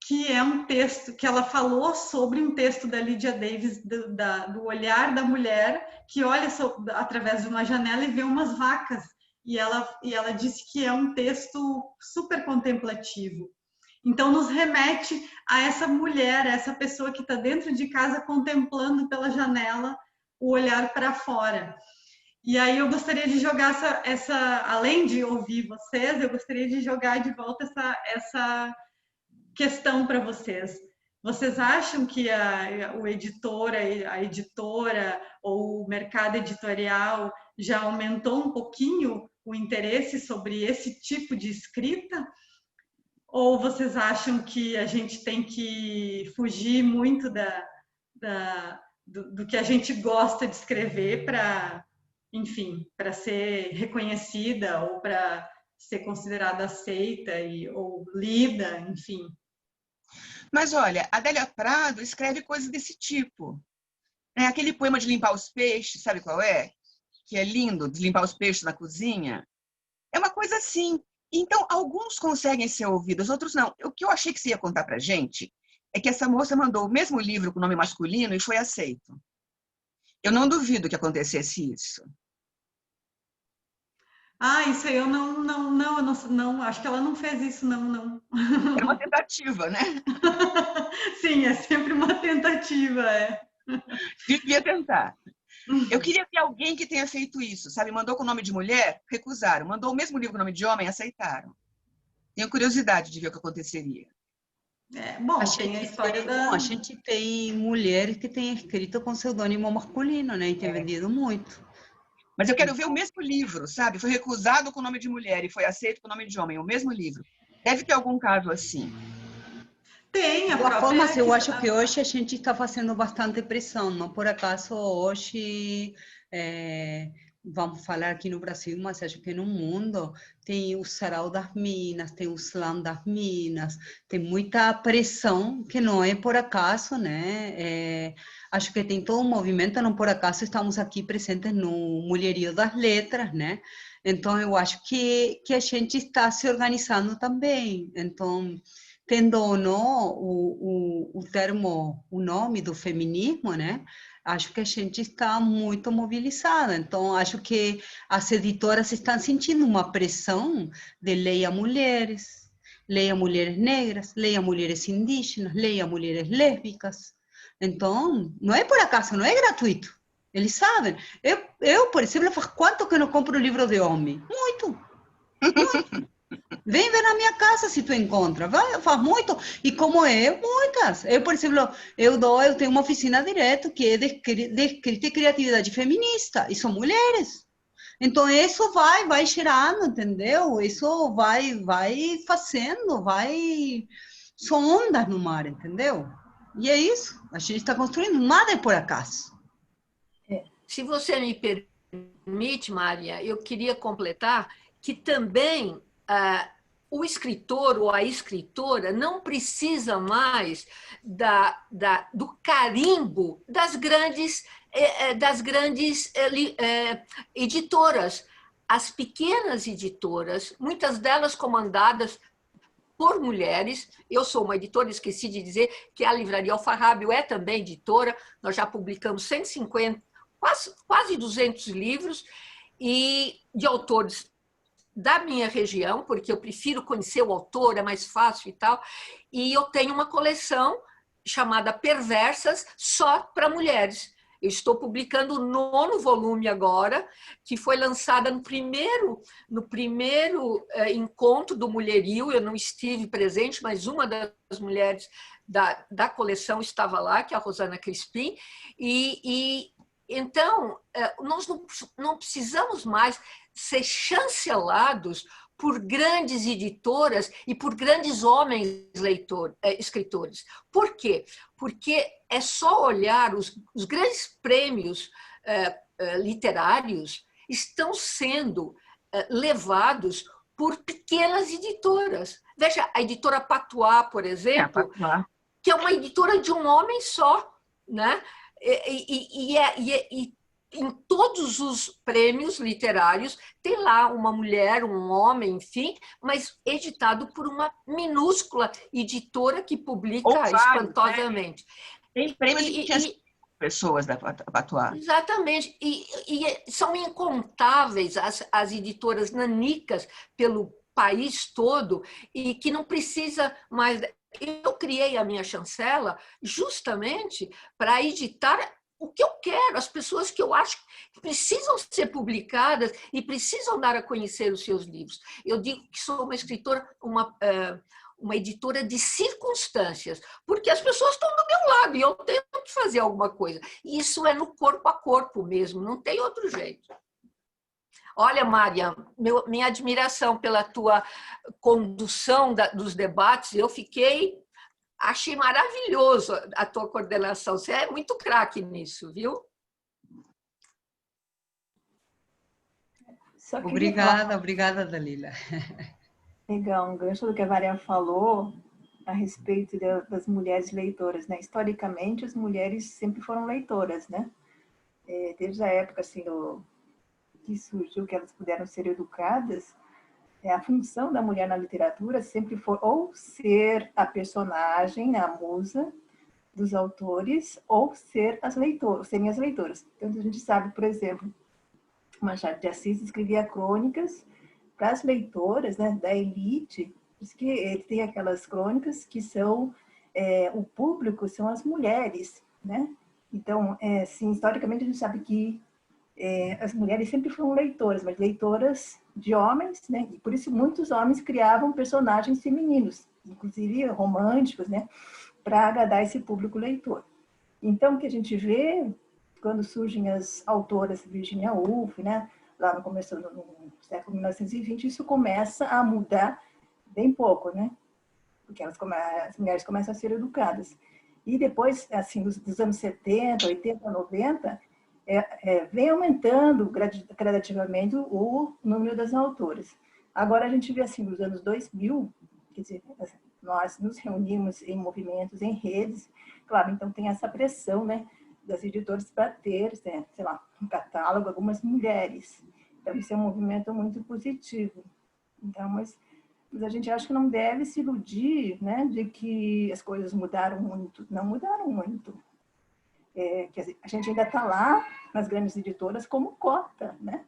Speaker 2: que é um texto que ela falou sobre um texto da Lydia Davis, do olhar da mulher que olha através de uma janela e vê umas vacas. E ela disse que é um texto super contemplativo. Então, nos remete a essa mulher, a essa pessoa que está dentro de casa contemplando pela janela o olhar para fora. E aí eu gostaria de jogar além de ouvir vocês, eu gostaria de jogar de volta essa questão para vocês. Vocês acham que a editora ou o mercado editorial já aumentou um pouquinho o interesse sobre esse tipo de escrita? Ou vocês acham que a gente tem que fugir muito do que a gente gosta de escrever para, enfim, para ser reconhecida ou para ser considerada aceita ou lida, enfim?
Speaker 5: Mas olha, a Adélia Prado escreve coisas desse tipo. Aquele poema de limpar os peixes, sabe qual é? Que é lindo, de limpar os peixes na cozinha. É uma coisa assim. Então, alguns conseguem ser ouvidos, outros não. O que eu achei que você ia contar pra gente é que essa moça mandou o mesmo livro com nome masculino e foi aceito. Eu não duvido que acontecesse isso.
Speaker 2: Isso aí eu não, acho que ela não fez isso, não.
Speaker 5: Era uma tentativa, né?
Speaker 2: Sim, é sempre uma tentativa,
Speaker 5: Devia tentar. Eu queria ter alguém que tenha feito isso, sabe? Mandou com o nome de mulher, recusaram. Mandou o mesmo livro com o nome de homem, aceitaram. Tenho curiosidade de ver o que aconteceria.
Speaker 2: Bom, tem a história
Speaker 1: a gente tem mulheres que têm escrito com pseudônimo masculino, né? E tem vendido muito.
Speaker 5: Mas eu quero ver o mesmo livro, sabe? Foi recusado com o nome de mulher e foi aceito com o nome de homem, o mesmo livro. Deve ter algum caso assim.
Speaker 2: Tem,
Speaker 1: de todas formas, eu acho que hoje a gente está fazendo bastante pressão. Não por acaso hoje, vamos falar aqui no Brasil, mas acho que no mundo tem o Sarau das Minas, tem o Slam das Minas, tem muita pressão que não é por acaso, né? Acho que tem todo um movimento, não por acaso estamos aqui presentes no Mulherio das Letras, né? Então, eu acho que a gente está se organizando também. Então, tendo ou não o termo, o nome do feminismo, né? Acho que a gente está muito mobilizada. Então, acho que as editoras estão sentindo uma pressão de leia mulheres negras, leia mulheres indígenas, leia mulheres lésbicas. Então, não é por acaso, não é gratuito. Eles sabem. Eu, por exemplo, faz quanto que não compro livro de homem? Muito. Vem ver na minha casa se tu encontra. Faz muito. E como eu, muitas. Eu, por exemplo, eu tenho uma oficina direto que é de escrita e criatividade feminista. E são mulheres. Então, isso vai gerando, entendeu? Isso vai fazendo, são ondas no mar, entendeu? E é isso. A gente está construindo. Nada é por acaso.
Speaker 3: Se você me permite, Maria, eu queria completar que também o escritor ou a escritora não precisa mais do carimbo das grandes editoras. As pequenas editoras, muitas delas comandadas por mulheres. Eu sou uma editora, esqueci de dizer que a Livraria Alfarrábio é também editora. Nós já publicamos 150, quase 200 livros, e de autores da minha região, porque eu prefiro conhecer o autor, é mais fácil e tal. E eu tenho uma coleção chamada Perversas, só para mulheres. Eu estou publicando o 9º volume agora, que foi lançada no primeiro encontro do Mulherio. Eu não estive presente, mas uma das mulheres da coleção estava lá, que é a Rosana Crispim. Então, nós não precisamos mais ser chancelados por grandes editoras e por grandes homens escritores. Por quê? Porque é só olhar os grandes prêmios literários estão sendo levados por pequenas editoras. Veja, a editora Patois, por exemplo, que é uma editora de um homem só, né? E em todos os prêmios literários tem lá uma mulher, um homem, enfim, mas editado por uma minúscula editora que publica espantosamente.
Speaker 5: Tem prêmio de pessoas da Patois.
Speaker 3: Exatamente. E são incontáveis as editoras nanicas pelo país todo e que não precisa mais... Eu criei a minha chancela justamente para editar o que eu quero, as pessoas que eu acho que precisam ser publicadas e precisam dar a conhecer os seus livros. Eu digo que sou uma escritora, uma editora de circunstâncias, porque as pessoas estão do meu lado e eu tenho que fazer alguma coisa. E isso é no corpo a corpo mesmo, não tem outro jeito. Olha, Mária, minha admiração pela tua condução dos debates, achei maravilhoso a tua coordenação. Você é muito craque nisso, viu?
Speaker 1: Obrigada, Dalila.
Speaker 6: Legal, um gancho do que a Maria falou a respeito das mulheres leitoras, né? Historicamente, as mulheres sempre foram leitoras, né? Desde a época assim, que surgiu, que elas puderam ser educadas, a função da mulher na literatura sempre foi ou ser a personagem, a musa dos autores, ou serem as leitoras. Então, a gente sabe, por exemplo, Machado de Assis escrevia crônicas para as leitoras, né, da elite, por isso que ele tem aquelas crônicas que são, o público são as mulheres, né? Então, assim, historicamente, a gente sabe que as mulheres sempre foram leitoras, mas leitoras de homens, né? E por isso muitos homens criavam personagens femininos, inclusive românticos, né? Para agradar esse público leitor. Então, o que a gente vê quando surgem as autoras Virginia Woolf, né? Lá no começo do século 1920, isso começa a mudar bem pouco, né? Porque as mulheres começam a ser educadas. E depois, assim, dos anos 70, 80, 90, vem aumentando gradativamente o número das autoras. Agora a gente vê assim, nos anos 2000, quer dizer, nós nos reunimos em movimentos, em redes, claro, então tem essa pressão, né, das editoras para ter, sei lá, um catálogo, algumas mulheres. Então isso é um movimento muito positivo. Então, mas a gente acha que não deve se iludir, né, de que as coisas mudaram muito. Não mudaram muito. Que a gente ainda está lá nas grandes editoras como cota, né?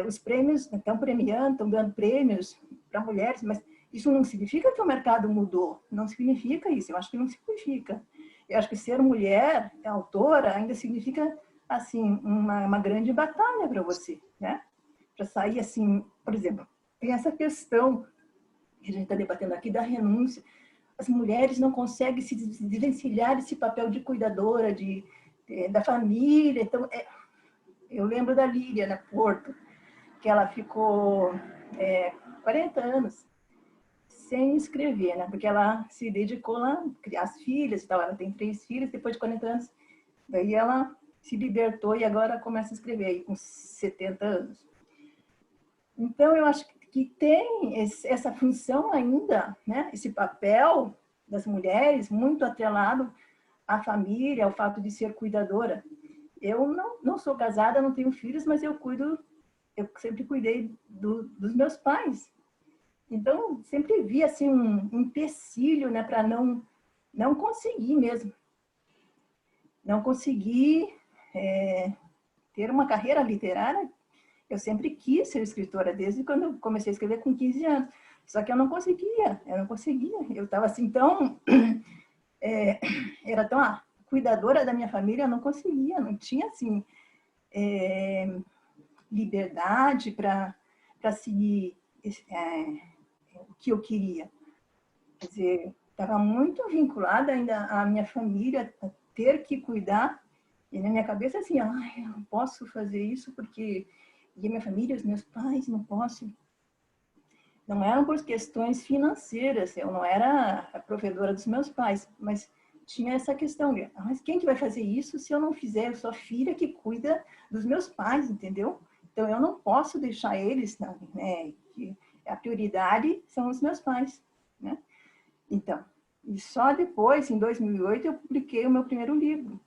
Speaker 6: Os prêmios estão premiando, estão dando prêmios para mulheres, mas isso não significa que o mercado mudou, não significa isso, eu acho que não significa. Eu acho que ser mulher, autora, ainda significa, assim, uma grande batalha para você, né? Para sair, assim, por exemplo, tem essa questão que a gente está debatendo aqui da renúncia. As mulheres não conseguem se desvencilhar desse papel de cuidadora da família. Então, eu lembro da Lília, na Porto, que ela ficou 40 anos sem escrever, né? Porque ela se dedicou lá a criar as filhas e tal. Ela tem 3 filhas, depois de 40 anos, daí ela se libertou e agora começa a escrever aí com 70 anos. Então, eu acho que tem essa função ainda, né? Esse papel das mulheres muito atrelado à família, ao fato de ser cuidadora. Eu não sou casada, não tenho filhos, mas eu eu sempre cuidei dos meus pais. Então, sempre vi assim, um empecilho, né, para não conseguir mesmo. Não conseguir ter uma carreira literária. Eu sempre quis ser escritora, desde quando eu comecei a escrever com 15 anos. Só que eu não conseguia. Eu estava assim tão era tão cuidadora da minha família, eu não conseguia, não tinha assim liberdade para seguir o que eu queria. Quer dizer, estava muito vinculada ainda à minha família, a ter que cuidar. E na minha cabeça, assim, eu não posso fazer isso porque e a minha família, os meus pais, não posso. Não eram por questões financeiras, eu não era a provedora dos meus pais, mas tinha essa questão de, mas quem que vai fazer isso se eu não fizer? Eu sou a filha que cuida dos meus pais, entendeu? Então, eu não posso deixar eles, né? A prioridade são os meus pais, né? Então, e só depois, em 2008, eu publiquei o meu primeiro livro.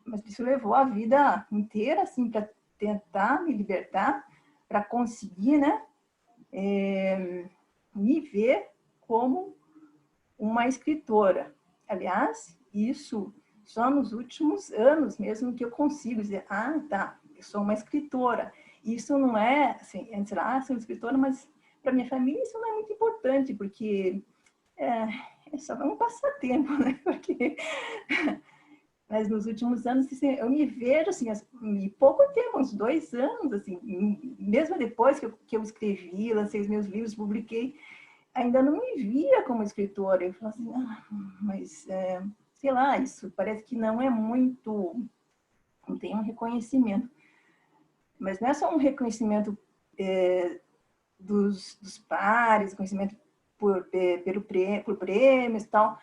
Speaker 6: Mas isso levou a vida inteira, assim, para tentar me libertar, para conseguir, né? Me ver como uma escritora. Aliás, isso só nos últimos anos mesmo que eu consigo dizer, tá, eu sou uma escritora. Isso não é, assim, antes lá, sou escritora, mas para minha família isso não é muito importante, porque é só um passatempo, né? Porque... Mas nos últimos anos, assim, eu me vejo, assim, em pouco tempo, uns 2 anos, assim, mesmo depois que eu escrevi, lancei os meus livros, publiquei, ainda não me via como escritora. Eu falava assim, mas, sei lá, isso parece que não é muito, não tem um reconhecimento. Mas não é só um reconhecimento dos pares, reconhecimento por prêmios e tal.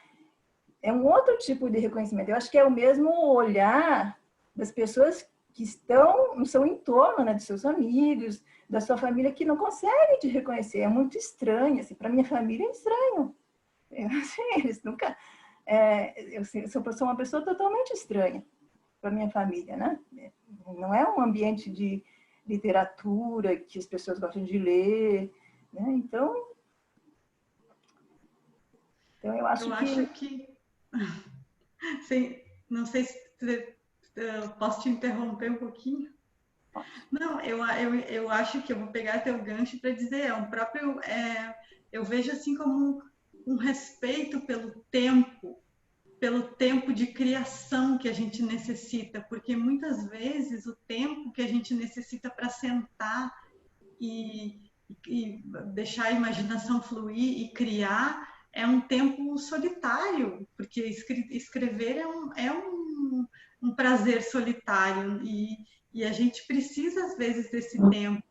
Speaker 6: É um outro tipo de reconhecimento. Eu acho que é o mesmo olhar das pessoas que estão no seu entorno, né, dos seus amigos, da sua família, que não conseguem te reconhecer. É muito estranho. Assim, para minha família é estranho. Eles nunca... eu sou uma pessoa totalmente estranha para minha família, né? Não é um ambiente de literatura que as pessoas gostam de ler, né? Então eu acho
Speaker 2: que... Sim, não sei se eu posso te interromper um pouquinho. Não, eu acho que eu vou pegar teu gancho para dizer, eu vejo assim como um respeito pelo tempo de criação que a gente necessita, porque muitas vezes o tempo que a gente necessita para sentar e deixar a imaginação fluir e criar é um tempo solitário, porque escrever é um prazer solitário e a gente precisa às vezes desse tempo.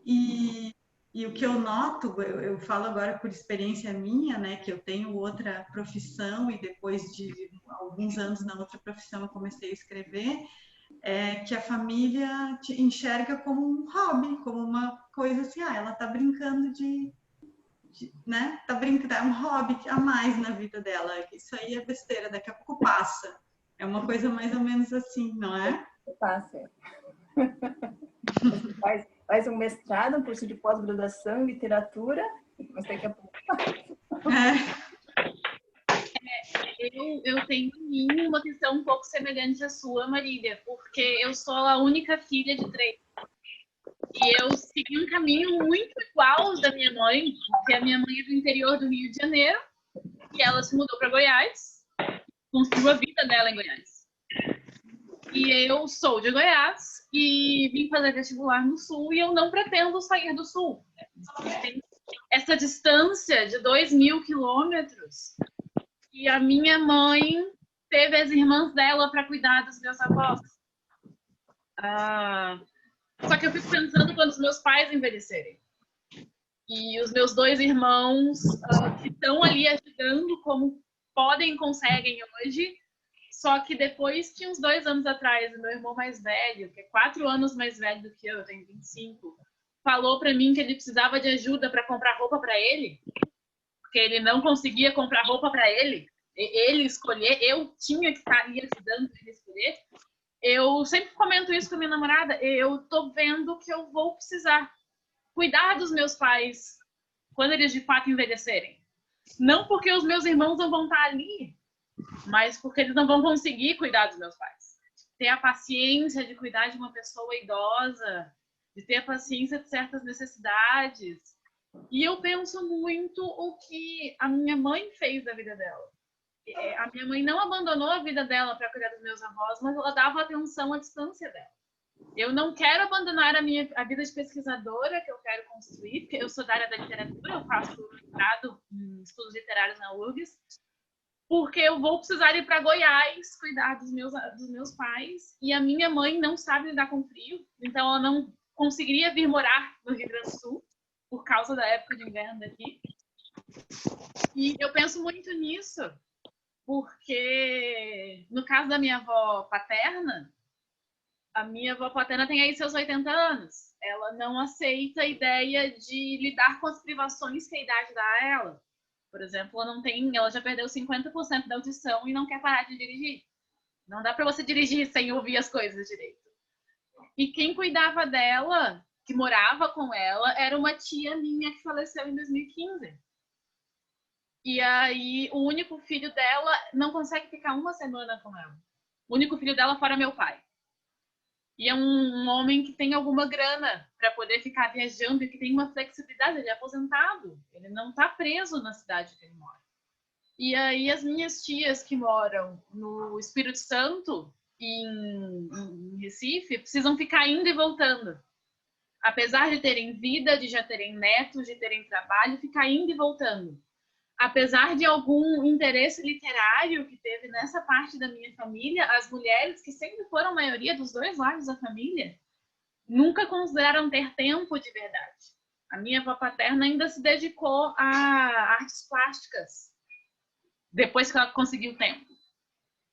Speaker 2: E o que eu noto, eu falo agora por experiência minha, né, que eu tenho outra profissão e depois de alguns anos na outra profissão eu comecei a escrever, que a família te enxerga como um hobby, como uma coisa assim, ela tá brincando né, tá brincando, é um hobby a mais na vida dela, isso aí é besteira, daqui a pouco passa. É uma coisa mais ou menos assim, não é?
Speaker 6: passa. Faz um mestrado, um curso de pós-graduação em literatura, mas daqui a pouco
Speaker 7: Eu tenho em mim uma questão um pouco semelhante à sua, Marília, porque eu sou a única filha de 3. E eu segui um caminho muito igual ao da minha mãe, porque a minha mãe é do interior do Rio de Janeiro, e ela se mudou para Goiás, construiu a vida dela em Goiás. E eu sou de Goiás e vim fazer vestibular no Sul, e eu não pretendo sair do Sul. Tem essa distância de 2.000 quilômetros, e a minha mãe teve as irmãs dela para cuidar dos meus avós. Só que eu fico pensando quando os meus pais envelhecerem. E os meus 2 irmãos que estão ali ajudando como podem, conseguem hoje. Só que depois, tinha uns 2 anos atrás, o meu irmão mais velho, que é 4 anos mais velho do que eu tenho 25, falou para mim que ele precisava de ajuda para comprar roupa para ele, porque ele não conseguia comprar roupa para ele escolher, eu tinha que estar ali ajudando ele a escolher. Eu sempre comento isso com a minha namorada, eu tô vendo que eu vou precisar cuidar dos meus pais quando eles de fato envelhecerem. Não porque os meus irmãos não vão estar ali, mas porque eles não vão conseguir cuidar dos meus pais. Ter a paciência de cuidar de uma pessoa idosa, de ter a paciência de certas necessidades. E eu penso muito o que a minha mãe fez da vida dela. A minha mãe não abandonou a vida dela para cuidar dos meus avós, mas ela dava atenção à distância dela. Eu não quero abandonar a vida de pesquisadora que eu quero construir, porque eu sou da área da literatura, eu faço mestrado em estudos literários na URGS, porque eu vou precisar ir para Goiás cuidar dos meus pais, e a minha mãe não sabe lidar com frio, então ela não conseguiria vir morar no Rio Grande do Sul, por causa da época de inverno daqui. E eu penso muito nisso, porque no caso da minha avó paterna, a minha avó paterna tem aí seus 80 anos. Ela não aceita a ideia de lidar com as privações que a idade dá a ela. Por exemplo, ela já perdeu 50% da audição e não quer parar de dirigir. Não dá para você dirigir sem ouvir as coisas direito. E quem cuidava dela, que morava com ela, era uma tia minha que faleceu em 2015. E aí, o único filho dela não consegue ficar uma semana com ela. O único filho dela fora meu pai. E é um homem que tem alguma grana para poder ficar viajando e que tem uma flexibilidade. Ele é aposentado. Ele não está preso na cidade que ele mora. E aí, as minhas tias que moram no Espírito Santo e em Recife precisam ficar indo e voltando. Apesar de terem vida, de já terem netos, de terem trabalho, ficar indo e voltando. Apesar de algum interesse literário que teve nessa parte da minha família, as mulheres, que sempre foram a maioria dos dois lados da família, nunca consideraram ter tempo de verdade. A minha avó paterna ainda se dedicou a artes plásticas, depois que ela conseguiu tempo.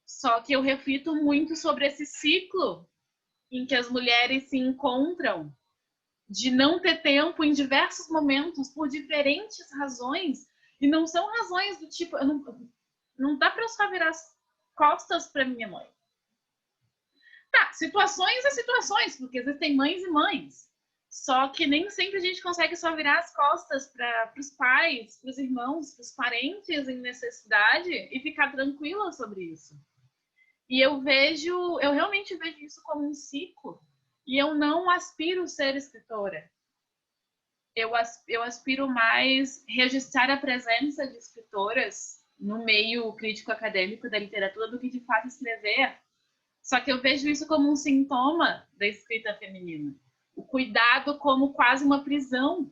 Speaker 7: Só que eu reflito muito sobre esse ciclo em que as mulheres se encontram, de não ter tempo em diversos momentos, por diferentes razões. E não são razões do tipo... Não dá para eu só virar as costas para minha mãe. Tá, situações é situações, porque existem mães e mães. Só que nem sempre a gente consegue só virar as costas para os pais, para os irmãos, para os parentes em necessidade e ficar tranquila sobre isso. E eu realmente vejo isso como um ciclo. E eu não aspiro ser escritora. Eu aspiro mais registrar a presença de escritoras no meio crítico-acadêmico da literatura do que, de fato, escrever. Só que eu vejo isso como um sintoma da escrita feminina. O cuidado como quase uma prisão.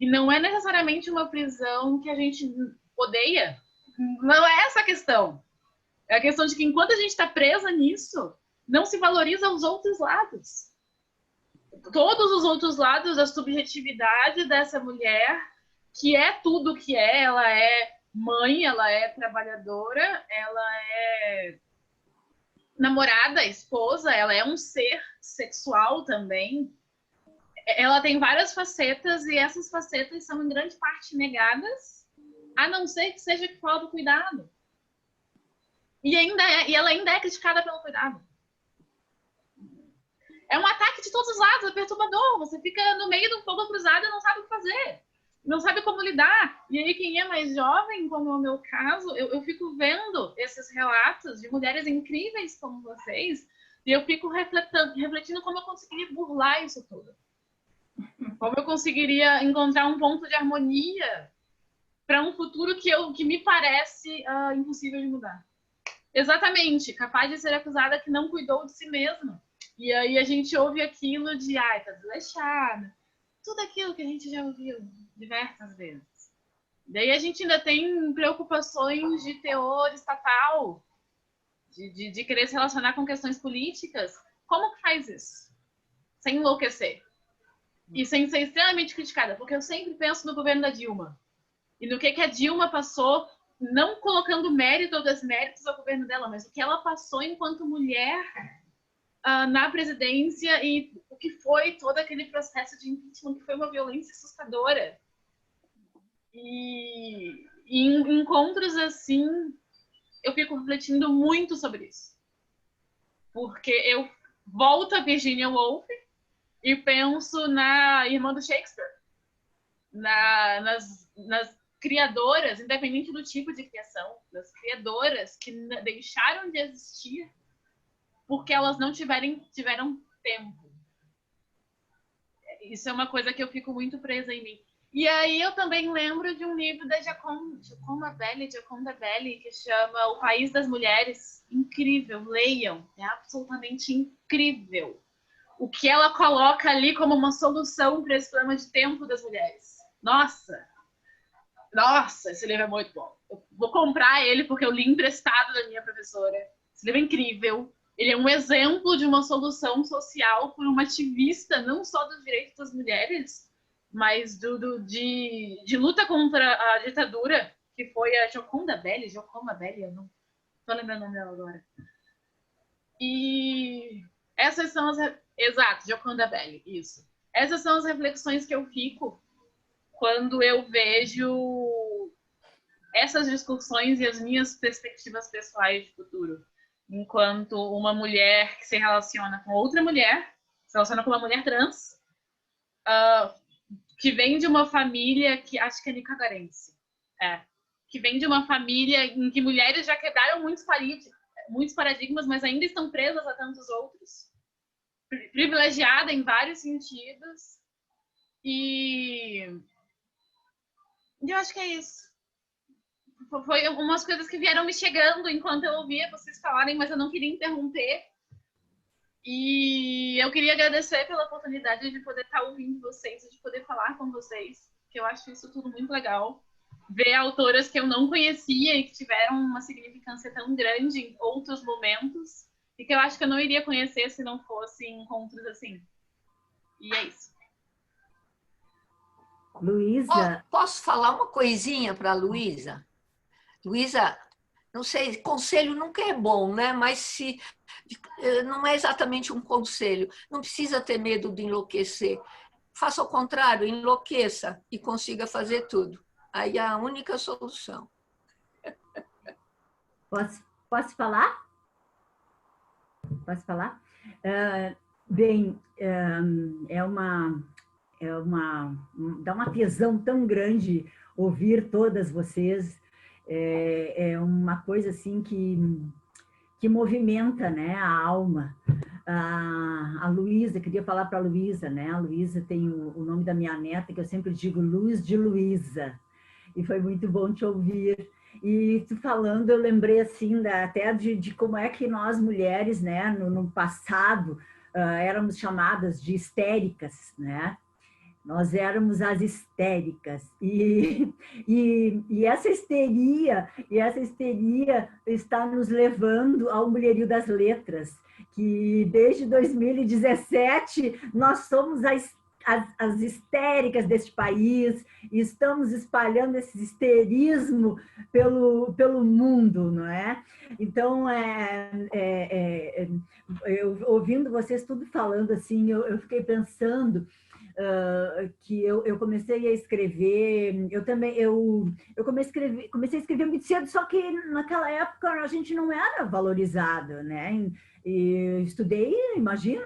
Speaker 7: E não é necessariamente uma prisão que a gente odeia. Não é essa a questão. É a questão de que, enquanto a gente está presa nisso, não se valoriza os outros lados. Todos os outros lados da subjetividade dessa mulher, que é tudo o que é. Ela é mãe, ela é trabalhadora, ela é namorada, esposa, ela é um ser sexual também. Ela tem várias facetas e essas facetas são em grande parte negadas, a não ser que seja que fala do cuidado. E ela ainda é criticada pelo cuidado. É um ataque de todos os lados, é perturbador. Você fica no meio de um fogo cruzado e não sabe o que fazer. Não sabe como lidar. E aí, quem é mais jovem, como é o meu caso, eu fico vendo esses relatos de mulheres incríveis como vocês, e eu fico refletindo como eu conseguiria burlar isso tudo. Como eu conseguiria encontrar um ponto de harmonia para um futuro que me parece impossível de mudar. Exatamente, capaz de ser acusada que não cuidou de si mesma. E aí a gente ouve aquilo de, tá desleixada. Tudo aquilo que a gente já ouviu diversas vezes. Daí a gente ainda tem preocupações de teor estatal, de querer se relacionar com questões políticas. Como que faz isso? Sem enlouquecer. E sem ser extremamente criticada, porque eu sempre penso no governo da Dilma. E no que a Dilma passou, não colocando mérito ou desméritos ao governo dela, mas o que ela passou enquanto mulher na presidência e o que foi todo aquele processo de impeachment, que foi uma violência assustadora. E em encontros assim, eu fico refletindo muito sobre isso. Porque eu volto a Virginia Woolf e penso na irmã do Shakespeare, nas criadoras, independente do tipo de criação, das criadoras que deixaram de existir porque elas não tiveram tempo. Isso é uma coisa que eu fico muito presa em mim. E aí eu também lembro de um livro da Gioconda Belli, que chama O País das Mulheres. Incrível, leiam, é absolutamente incrível. O que ela coloca ali como uma solução para esse problema de tempo das mulheres. Nossa, esse livro é muito bom. Eu vou comprar ele porque eu li emprestado da minha professora. Esse livro é incrível. Ele é um exemplo de uma solução social por uma ativista, não só dos direitos das mulheres, mas de luta contra a ditadura, que foi a Gioconda Belli, eu não estou lembrando o nome dela agora. E essas são as... Exato, Gioconda Belli, isso. Essas são as reflexões que eu fico quando eu vejo essas discussões e as minhas perspectivas pessoais de futuro. Enquanto uma mulher que se relaciona com outra mulher, se relaciona com uma mulher trans, que vem de uma família que acho que é nicaragüense, que vem de uma família em que mulheres já quebraram muitos paradigmas, mas ainda estão presas a tantos outros, privilegiada em vários sentidos, e eu acho que é isso. Foi umas coisas que vieram me chegando enquanto eu ouvia vocês falarem, mas eu não queria interromper. E eu queria agradecer pela oportunidade de poder estar ouvindo vocês, de poder falar com vocês, que eu acho isso tudo muito legal. Ver autoras que eu não conhecia e que tiveram uma significância tão grande em outros momentos, e que eu acho que eu não iria conhecer se não fossem encontros assim. E é isso.
Speaker 6: Luísa.
Speaker 3: Posso falar uma coisinha para a Luísa? Luísa, não sei, conselho nunca é bom, né? Mas se não é exatamente um conselho, não precisa ter medo de enlouquecer. Faça o contrário, enlouqueça e consiga fazer tudo. Aí é a única solução.
Speaker 6: Posso falar? Posso falar? Bem, dá uma tesão tão grande ouvir todas vocês. É uma coisa assim que movimenta, né, a alma. A Luísa, queria falar para a Luísa, né? A Luísa tem o nome da minha neta, que eu sempre digo Luz de Luísa. E foi muito bom te ouvir. E tu falando, eu lembrei assim até de como é que nós mulheres, né, no passado, éramos chamadas de histéricas, né? Nós éramos as histéricas, e essa histeria está nos levando ao mulherio das letras, que desde 2017 nós somos as histéricas deste país, e estamos espalhando esse histerismo pelo mundo, não é? Então, eu, ouvindo vocês tudo falando assim, eu fiquei pensando que eu comecei a escrever, eu comecei a escrever muito cedo, só que naquela época a gente não era valorizado, né? E estudei, imagina,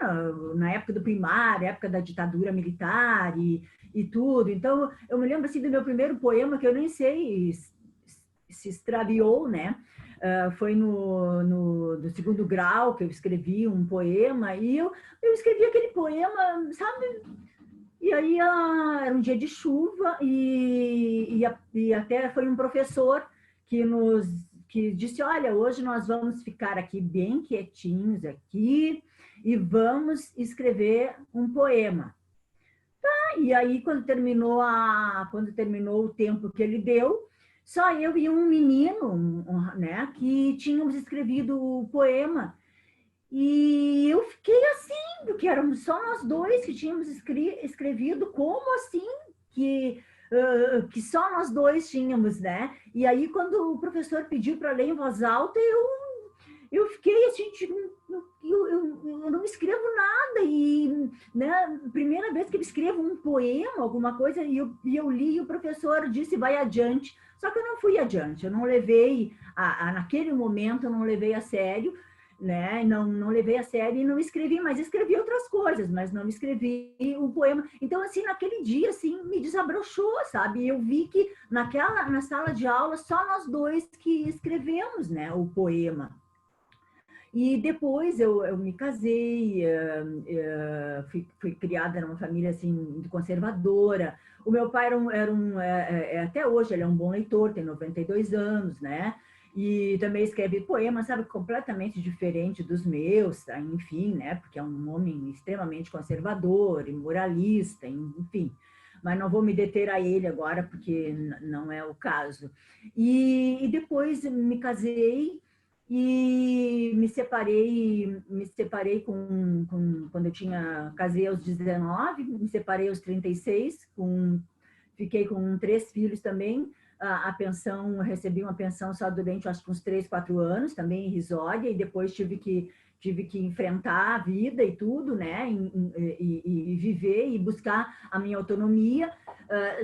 Speaker 6: na época do primário, época da ditadura militar e tudo. Então, eu me lembro assim do meu primeiro poema, que eu nem sei se extraviou, né? Foi no segundo grau que eu escrevi um poema, e eu escrevi aquele poema, sabe? E aí era um dia de chuva e até foi um professor que disse, olha, hoje nós vamos ficar aqui bem quietinhos aqui e vamos escrever um poema. Tá, e aí quando terminou o tempo que ele deu, só eu e um menino, né, que tínhamos escrevido o poema. E eu fiquei assim, porque éramos só nós dois que tínhamos escrevido, como assim que só nós dois tínhamos, né? E aí, quando o professor pediu para ler em voz alta, eu fiquei assim, tipo, eu não escrevo nada, e né, primeira vez que eu escrevo um poema, alguma coisa, e eu li, e o professor disse, vai adiante. Só que eu não fui adiante, eu não levei, naquele momento, eu não levei a sério, né? Não levei a sério e não escrevi, mas escrevi outras coisas, mas não escrevi o poema. Então, assim, naquele dia, assim, me desabrochou, sabe? Eu vi que na sala de aula, só nós dois que escrevemos, né, o poema.
Speaker 8: E depois eu me casei, fui criada numa família assim conservadora. O meu pai até hoje ele é um bom leitor, tem 92 anos, né? E também escreve poemas, sabe, completamente diferente dos meus, tá? Enfim, né? Porque é um homem extremamente conservador e moralista, enfim. Mas não vou me deter a ele agora, porque não é o caso. E depois me casei e me separei quando eu casei aos 19, me separei aos 36, fiquei com 3 filhos também. A pensão, recebi uma pensão só durante, acho que uns 3, 4 anos, também irrisória, e depois tive que enfrentar a vida e tudo, né, e viver e buscar a minha autonomia.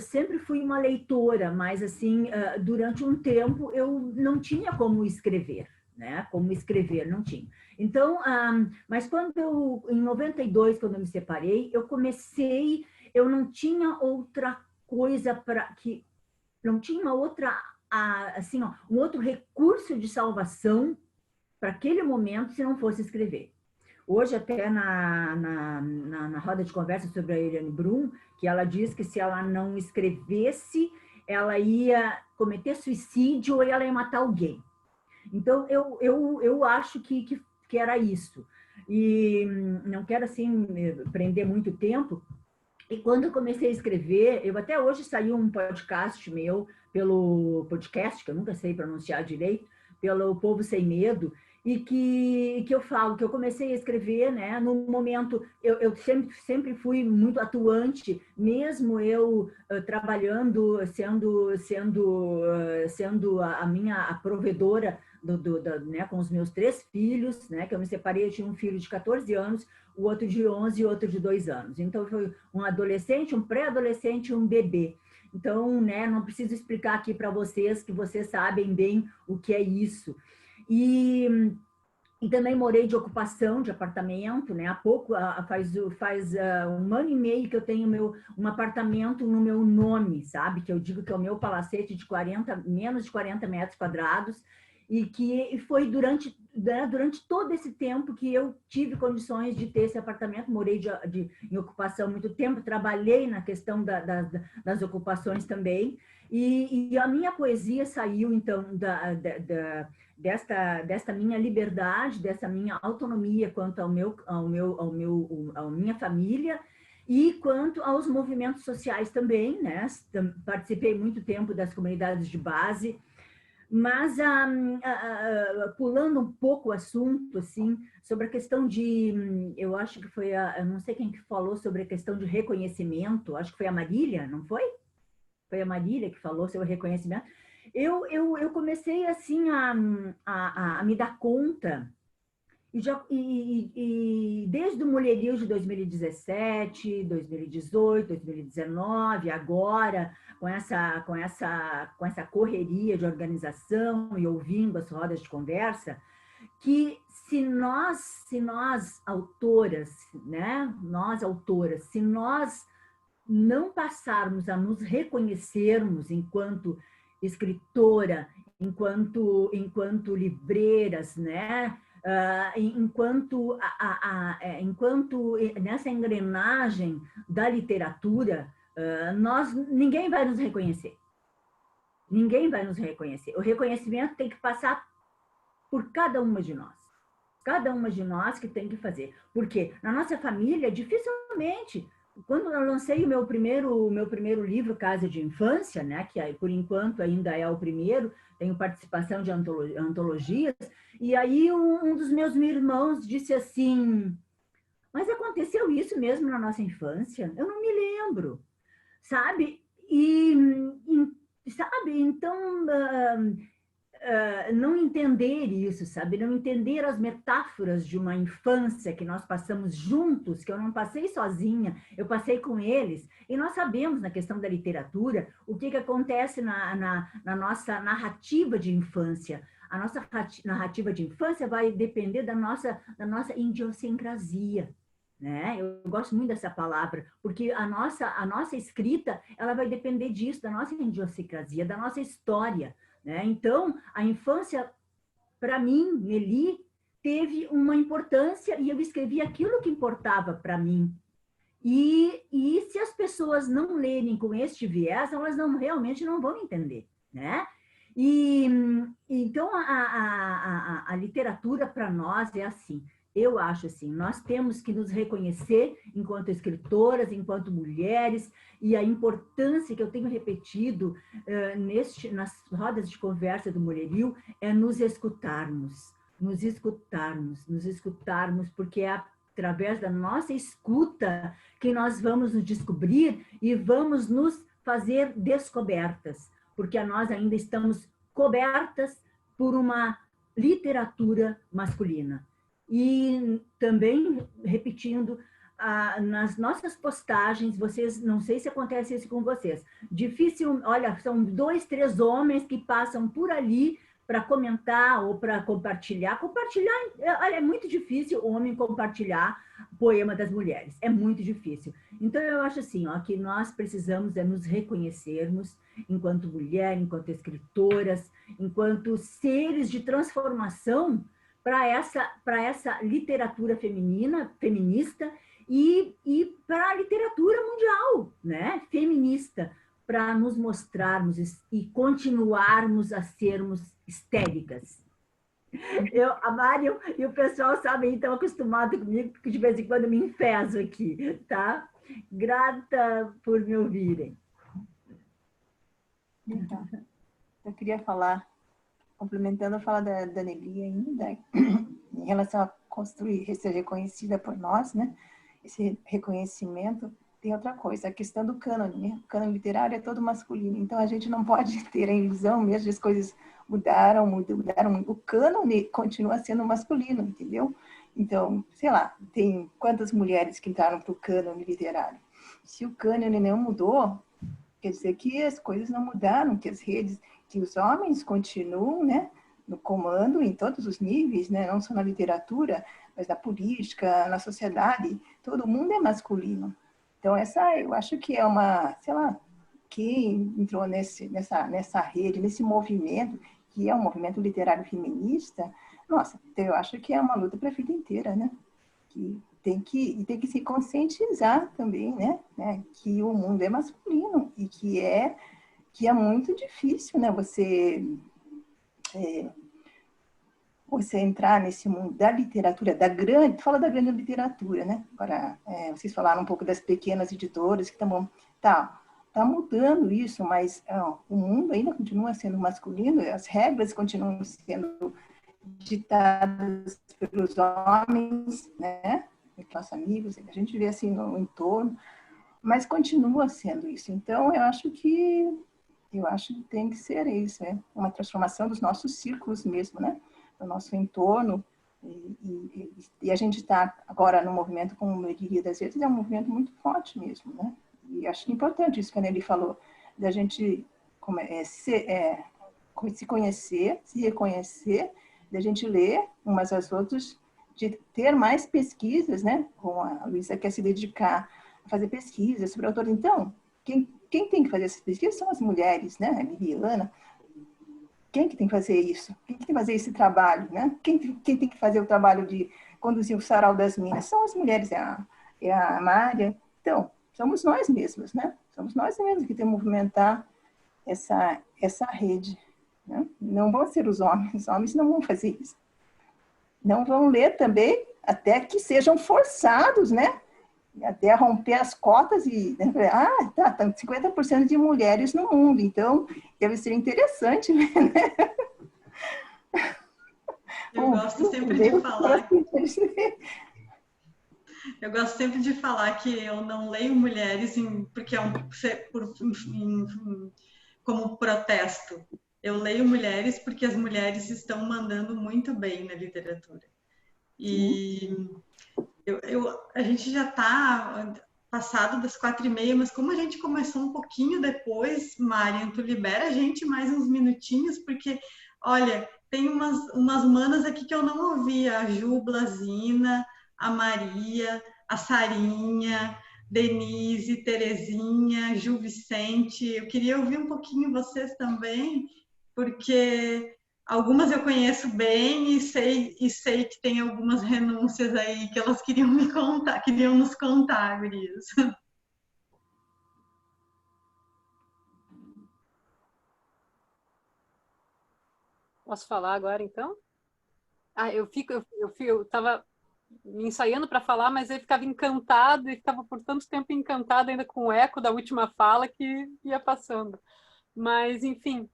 Speaker 8: Sempre fui uma leitora, mas assim, durante um tempo eu não tinha como escrever, né, não tinha. Então, mas em 92, quando eu me separei, eu não tinha outra coisa não tinha uma outra, assim, um outro recurso de salvação para aquele momento se não fosse escrever. Hoje, até na roda de conversa sobre a Eliane Brum, que ela diz que se ela não escrevesse, ela ia cometer suicídio ou ela ia matar alguém. Então, eu acho que era isso. E não quero, assim, prender muito tempo. E quando eu comecei a escrever, até hoje saiu um podcast meu, pelo podcast, que eu nunca sei pronunciar direito, pelo Povo Sem Medo, e que eu falo que eu comecei a escrever, né, no momento, eu sempre fui muito atuante, mesmo eu trabalhando, sendo a minha provedora né, com os meus 3 filhos, né, que eu me separei, eu tinha um filho de 14 anos, o outro de 11 e outro de 2 anos. Então, foi um adolescente, um pré-adolescente e um bebê. Então, né, não preciso explicar aqui para vocês, que vocês sabem bem o que é isso. E também morei de ocupação de apartamento, né? Há pouco, faz 1 ano e meio que eu tenho um apartamento no meu nome, sabe? Que eu digo que é o meu palacete de menos de 40 metros quadrados, e que foi durante todo esse tempo que eu tive condições de ter esse apartamento. Morei em ocupação muito tempo, trabalhei na questão das ocupações também, e a minha poesia saiu, então, desta minha liberdade, dessa minha autonomia quanto à minha família e quanto aos movimentos sociais também, né? Participei muito tempo das comunidades de base. Mas, pulando um pouco o assunto, assim, sobre a questão eu acho que foi eu não sei quem que falou sobre a questão de reconhecimento, acho que foi a Marília, não foi? Foi a Marília que falou sobre o reconhecimento. Eu comecei, assim, a me dar conta, e desde o Mulherio de 2017, 2018, 2019, agora, com essa correria de organização e ouvindo as rodas de conversa, que se nós autoras, né, se nós não passarmos a nos reconhecermos enquanto escritora, enquanto livreiras, né, enquanto nessa engrenagem da literatura, ninguém vai nos reconhecer. Ninguém vai nos reconhecer. O reconhecimento tem que passar por cada uma de nós. Cada uma de nós que tem que fazer. Porque na nossa família, dificilmente... Quando eu lancei o meu primeiro livro, Casa de Infância, né, que por enquanto ainda é o primeiro, tenho participação de antologias, e aí um dos meus irmãos disse assim: mas aconteceu isso mesmo na nossa infância? Eu não me lembro, sabe? Sabe, então... não entender isso, sabe? Não entender as metáforas de uma infância que nós passamos juntos, que eu não passei sozinha, eu passei com eles. E nós sabemos, na questão da literatura, o que acontece na nossa narrativa de infância. A nossa narrativa de infância vai depender da nossa idiosincrasia. Né? Eu gosto muito dessa palavra, porque a nossa escrita, ela vai depender disso, da nossa idiosincrasia, da nossa história. Né? Então, a infância, para mim, Nelly, teve uma importância e eu escrevi aquilo que importava para mim. E se as pessoas não lerem com este viés, elas realmente não vão entender, né? E então a literatura para nós é assim. Eu acho assim, nós temos que nos reconhecer enquanto escritoras, enquanto mulheres, e a importância que eu tenho repetido nas rodas de conversa do Mulherio é nos escutarmos, porque é através da nossa escuta que nós vamos nos descobrir e vamos nos fazer descobertas, porque nós ainda estamos cobertas por uma literatura masculina. E também, repetindo, nas nossas postagens, vocês, não sei se acontece isso com vocês, difícil, olha, são 2, 3 homens que passam por ali para comentar ou para compartilhar. Olha, é muito difícil o homem compartilhar poema das mulheres, é muito difícil. Então, eu acho assim, ó, que nós precisamos nos reconhecermos enquanto mulher, enquanto escritoras, enquanto seres de transformação para essa literatura feminista e para a literatura mundial, né? Feminista, para nos mostrarmos e continuarmos a sermos histéricas. A Mário e o pessoal sabem, estão acostumados comigo, porque de vez em quando me enfezo aqui, tá? Grata por me ouvirem.
Speaker 6: Então, eu queria falar, complementando a fala da Negri ainda, em relação a construir, ser reconhecida por nós, né? Esse reconhecimento. Tem outra coisa, a questão do cânone, né? O cânone literário é todo masculino, então a gente não pode ter a ilusão, mesmo as coisas mudaram, o cânone continua sendo masculino, entendeu? Então, sei lá, tem quantas mulheres que entraram para o cânone literário? Se o cânone não mudou, quer dizer que as coisas não mudaram, que as redes, que os homens continuam, né, no comando em todos os níveis, né, não só na literatura, mas na política, na sociedade, todo mundo é masculino. Então, eu acho que é uma, sei lá, quem entrou nessa rede, nesse movimento, que é um movimento literário feminista, nossa, então eu acho que é uma luta para a vida inteira, né? Que tem que se conscientizar também, né? Que o mundo é masculino e que é muito difícil, né? Você entrar nesse mundo da literatura, fala da grande literatura, né? Agora, vocês falaram um pouco das pequenas editoras que tá mudando isso, mas o mundo ainda continua sendo masculino, as regras continuam sendo ditadas pelos homens, né? Nossos amigos, a gente vê assim no entorno, mas continua sendo isso. Então, eu acho que tem que ser isso, uma transformação dos nossos círculos mesmo, né? Do nosso entorno, e a gente está agora no movimento, como eu diria das vezes, é um movimento muito forte mesmo, né? E acho importante isso que a Nelly falou, da gente se conhecer, se reconhecer, da gente ler umas às outras, de ter mais pesquisas, né? Como a Luísa quer se dedicar a fazer pesquisas sobre autores. Então, quem tem que fazer essas pesquisas são as mulheres, né? A Liliana. Quem que tem que fazer isso? Quem que tem que fazer esse trabalho, né? Quem tem que fazer o trabalho de conduzir o Sarau das Minas? São as mulheres, é a Mária. Então, somos nós mesmos, né? Somos nós mesmos que temos que movimentar essa rede, né? Não vão ser os homens não vão fazer isso. Não vão ler também, até que sejam forçados, né? Até romper as cotas e... Né? Tá 50% de mulheres no mundo, então deve ser interessante, né?
Speaker 2: Eu gosto sempre de falar... Eu gosto sempre de falar que eu não leio mulheres porque como protesto. Eu leio mulheres porque as mulheres estão mandando muito bem na literatura. E a gente já está passado das 4h30, mas como a gente começou um pouquinho depois, Marian, tu libera a gente mais uns minutinhos, porque, olha, tem umas manas aqui que eu não ouvi, a Ju Blasina, a Maria, a Sarinha, Denise, Terezinha, Ju Vicente. Eu queria ouvir um pouquinho vocês também, porque Algumas eu conheço bem e sei que tem algumas renúncias aí que elas queriam me contar, queriam nos contar, gurias.
Speaker 9: Posso falar agora, então? Eu tava me ensaiando para falar, mas ele ficava encantado e ficava por tanto tempo encantado ainda com o eco da última fala que ia passando. Mas, enfim,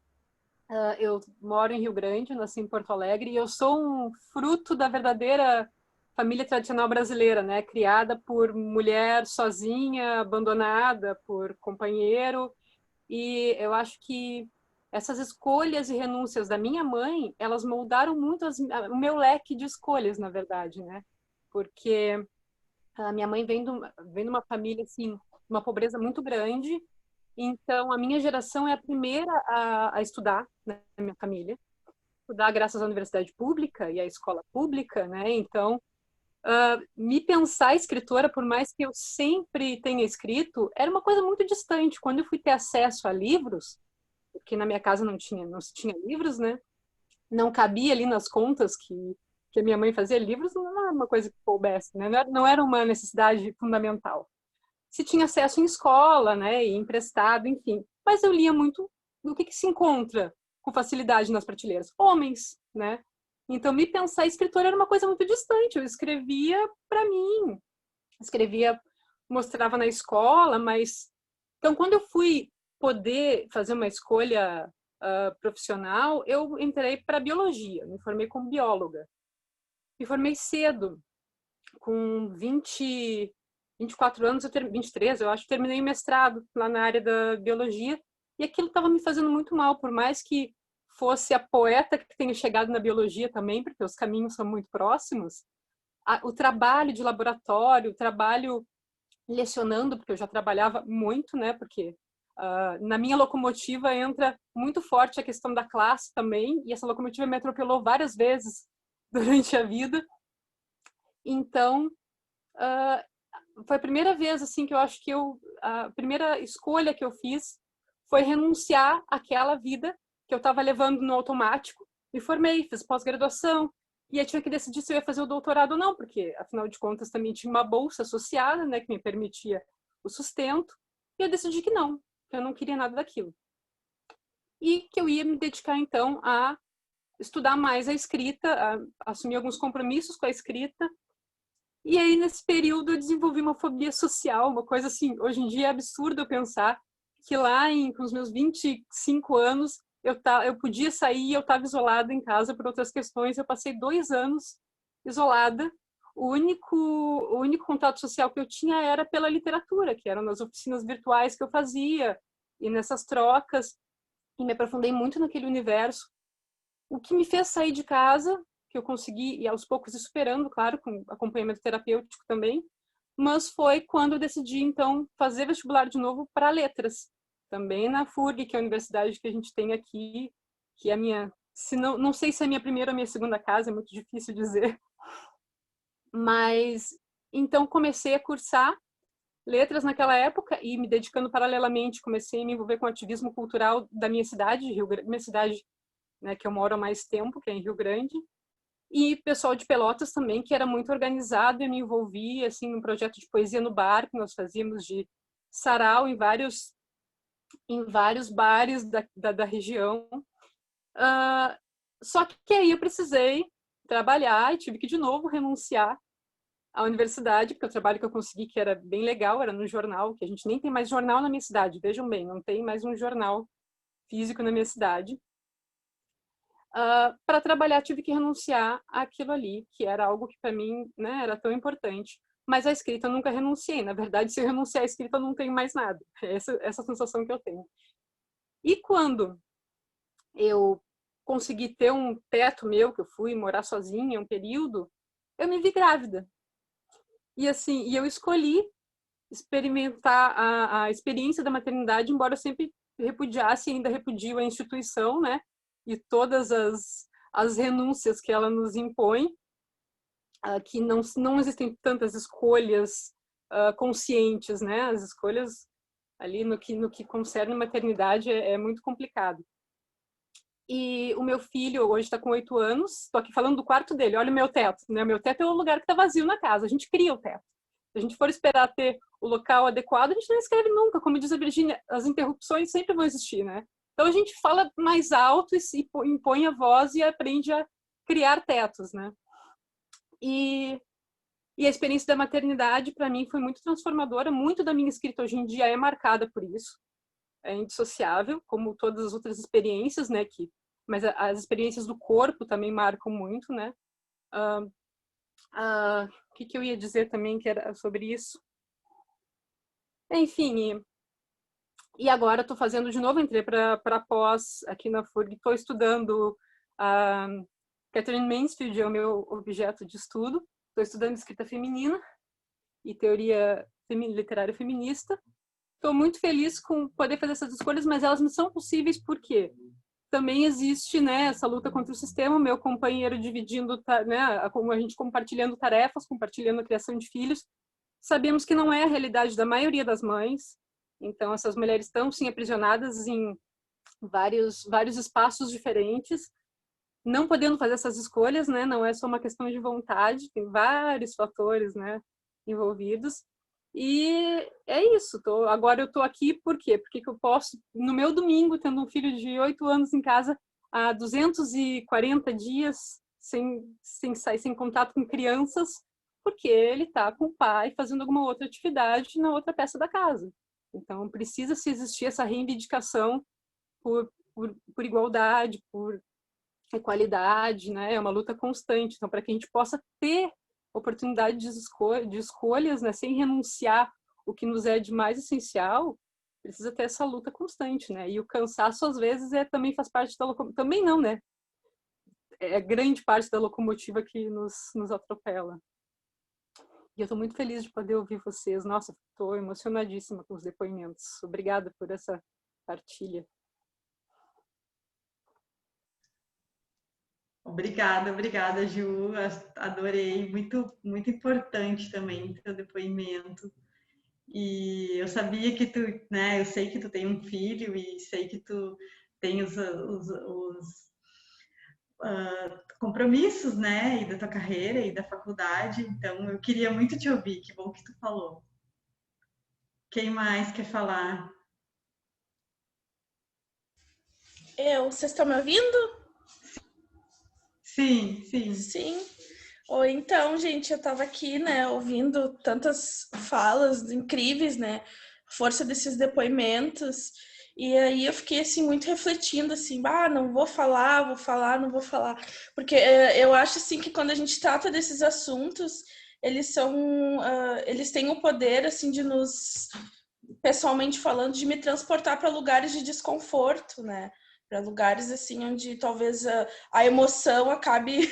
Speaker 9: eu moro em Rio Grande, nasci em Porto Alegre, e eu sou um fruto da verdadeira família tradicional brasileira, né? Criada por mulher sozinha, abandonada por companheiro, e eu acho que essas escolhas e renúncias da minha mãe, elas moldaram muito o meu leque de escolhas, na verdade, né? Porque a minha mãe vem de uma família, assim, uma pobreza muito grande, então a minha geração é a primeira a estudar, né, na minha família, estudar graças à universidade pública e à escola pública, né? Então, me pensar escritora, por mais que eu sempre tenha escrito, era uma coisa muito distante. Quando eu fui ter acesso a livros, porque na minha casa não se tinha livros, né? Não cabia ali nas contas que a minha mãe fazia, livros não era uma coisa que coubesse, né? Não era uma necessidade fundamental. Se tinha acesso em escola, né? E emprestado, enfim. Mas eu lia muito do que se encontra com facilidade nas prateleiras. Homens, né? Então, me pensar escritora era uma coisa muito distante. Eu escrevia para mim, escrevia, mostrava na escola, mas... Então, quando eu fui poder fazer uma escolha profissional, eu entrei para biologia, me formei como bióloga. Me formei cedo, com 24 anos, 23, eu acho, terminei o mestrado lá na área da biologia, e aquilo estava me fazendo muito mal, por mais que fosse a poeta que tenha chegado na biologia também, porque os caminhos são muito próximos, o trabalho de laboratório, o trabalho lecionando, porque eu já trabalhava muito, né, porque na minha locomotiva entra muito forte a questão da classe também, e essa locomotiva me atropelou várias vezes durante a vida. Então, foi a primeira vez assim que eu acho que a primeira escolha que eu fiz foi renunciar àquela vida que eu estava levando no automático. Me formei, fiz pós-graduação, e eu tinha que decidir se eu ia fazer o doutorado ou não, porque, afinal de contas, também tinha uma bolsa associada, né, que me permitia o sustento, e eu decidi que não, que eu não queria nada daquilo. E que eu ia me dedicar, então, a estudar mais a escrita, a assumir alguns compromissos com a escrita. E aí, nesse período, eu desenvolvi uma fobia social, uma coisa assim, hoje em dia é absurdo eu pensar que lá, com os meus 25 anos, eu podia sair e eu estava isolada em casa por outras questões. Eu passei 2 anos isolada. O único contato social que eu tinha era pela literatura, que eram nas oficinas virtuais que eu fazia, e nessas trocas, e me aprofundei muito naquele universo. O que me fez sair de casa, que eu consegui, e aos poucos ir superando, claro, com acompanhamento terapêutico também, mas foi quando eu decidi, então, fazer vestibular de novo para letras, também na FURG, que é a universidade que a gente tem aqui, que é a minha, se não sei se é a minha primeira ou a minha segunda casa, é muito difícil dizer, mas então comecei a cursar letras naquela época e me dedicando paralelamente, comecei a me envolver com o ativismo cultural da minha cidade, minha cidade, né, que eu moro há mais tempo, que é em Rio Grande, e pessoal de Pelotas também, que era muito organizado, e me envolvi assim num projeto de poesia no bar, que nós fazíamos de sarau em vários bares da região. Só que aí eu precisei trabalhar e tive que de novo renunciar à universidade, porque o trabalho que eu consegui, que era bem legal, era no jornal, que a gente nem tem mais jornal na minha cidade, vejam bem, não tem mais um jornal físico na minha cidade. Para trabalhar, tive que renunciar àquilo ali, que era algo que para mim, né, era tão importante. Mas a escrita eu nunca renunciei. Na verdade, se eu renunciar à escrita, eu não tenho mais nada. É essa sensação que eu tenho. E quando eu consegui ter um teto meu, que eu fui morar sozinha um período, eu me vi grávida. E assim, eu escolhi experimentar a experiência da maternidade, embora eu sempre repudiasse e ainda repudio a instituição, né? E todas as renúncias que ela nos impõe, que não existem tantas escolhas conscientes, né? As escolhas ali no que concerne maternidade é muito complicado. E o meu filho hoje está com 8 anos, estou aqui falando do quarto dele, olha o meu teto, né? O meu teto é o lugar que está vazio na casa, a gente cria o teto. Se a gente for esperar ter o local adequado, a gente não escreve nunca. Como diz a Virginia, as interrupções sempre vão existir, né? Então a gente fala mais alto e impõe a voz e aprende a criar tetos, né? E a experiência da maternidade, para mim, foi muito transformadora. Muito da minha escrita hoje em dia é marcada por isso. É indissociável, como todas as outras experiências, né? Mas as experiências do corpo também marcam muito, né? O que eu ia dizer também que era sobre isso? Enfim, e agora estou fazendo de novo, entrei para pós aqui na FURG, estou estudando Catherine Mansfield, é o meu objeto de estudo, estou estudando escrita feminina e teoria literária feminista. Estou muito feliz com poder fazer essas escolhas, mas elas não são possíveis porque também existe, né, essa luta contra o sistema, meu companheiro dividindo, né, a gente compartilhando tarefas, compartilhando a criação de filhos. Sabemos que não é a realidade da maioria das mães, então essas mulheres estão, sim, aprisionadas em vários espaços diferentes, não podendo fazer essas escolhas, né, não é só uma questão de vontade, tem vários fatores, né, envolvidos. E é isso, agora eu estou aqui por quê? Porque eu posso, no meu domingo, tendo um filho de 8 anos em casa, há 240 dias sem sair, sem contato com crianças, porque ele está com o pai fazendo alguma outra atividade na outra peça da casa. Então, precisa se existir essa reivindicação por igualdade, por equalidade, né? É uma luta constante. Então, para que a gente possa ter oportunidade de escolhas, né, sem renunciar o que nos é de mais essencial, precisa ter essa luta constante, né? E o cansaço, às vezes, também faz parte da locomotiva. Também não, né? É grande parte da locomotiva que nos atropela. E eu estou muito feliz de poder ouvir vocês. Nossa, estou emocionadíssima com os depoimentos. Obrigada por essa partilha.
Speaker 2: Obrigada, Ju. Adorei. Muito, muito importante também o teu depoimento. E eu sabia que tu, né? Eu sei que tu tem um filho e sei que tu tem os compromissos, né? E da tua carreira e da faculdade. Então, eu queria muito te ouvir. Que bom que tu falou. Quem mais quer falar?
Speaker 10: Vocês estão me ouvindo?
Speaker 2: Sim, sim.
Speaker 10: Sim. Ou então, gente, eu estava aqui, né, ouvindo tantas falas incríveis, né, força desses depoimentos, e aí eu fiquei, assim, muito refletindo, assim, não vou falar, não vou falar, porque eu acho, assim, que quando a gente trata desses assuntos, eles têm o poder, assim, de nos, pessoalmente falando, de me transportar para lugares de desconforto, né, para lugares, assim, onde talvez a emoção acabe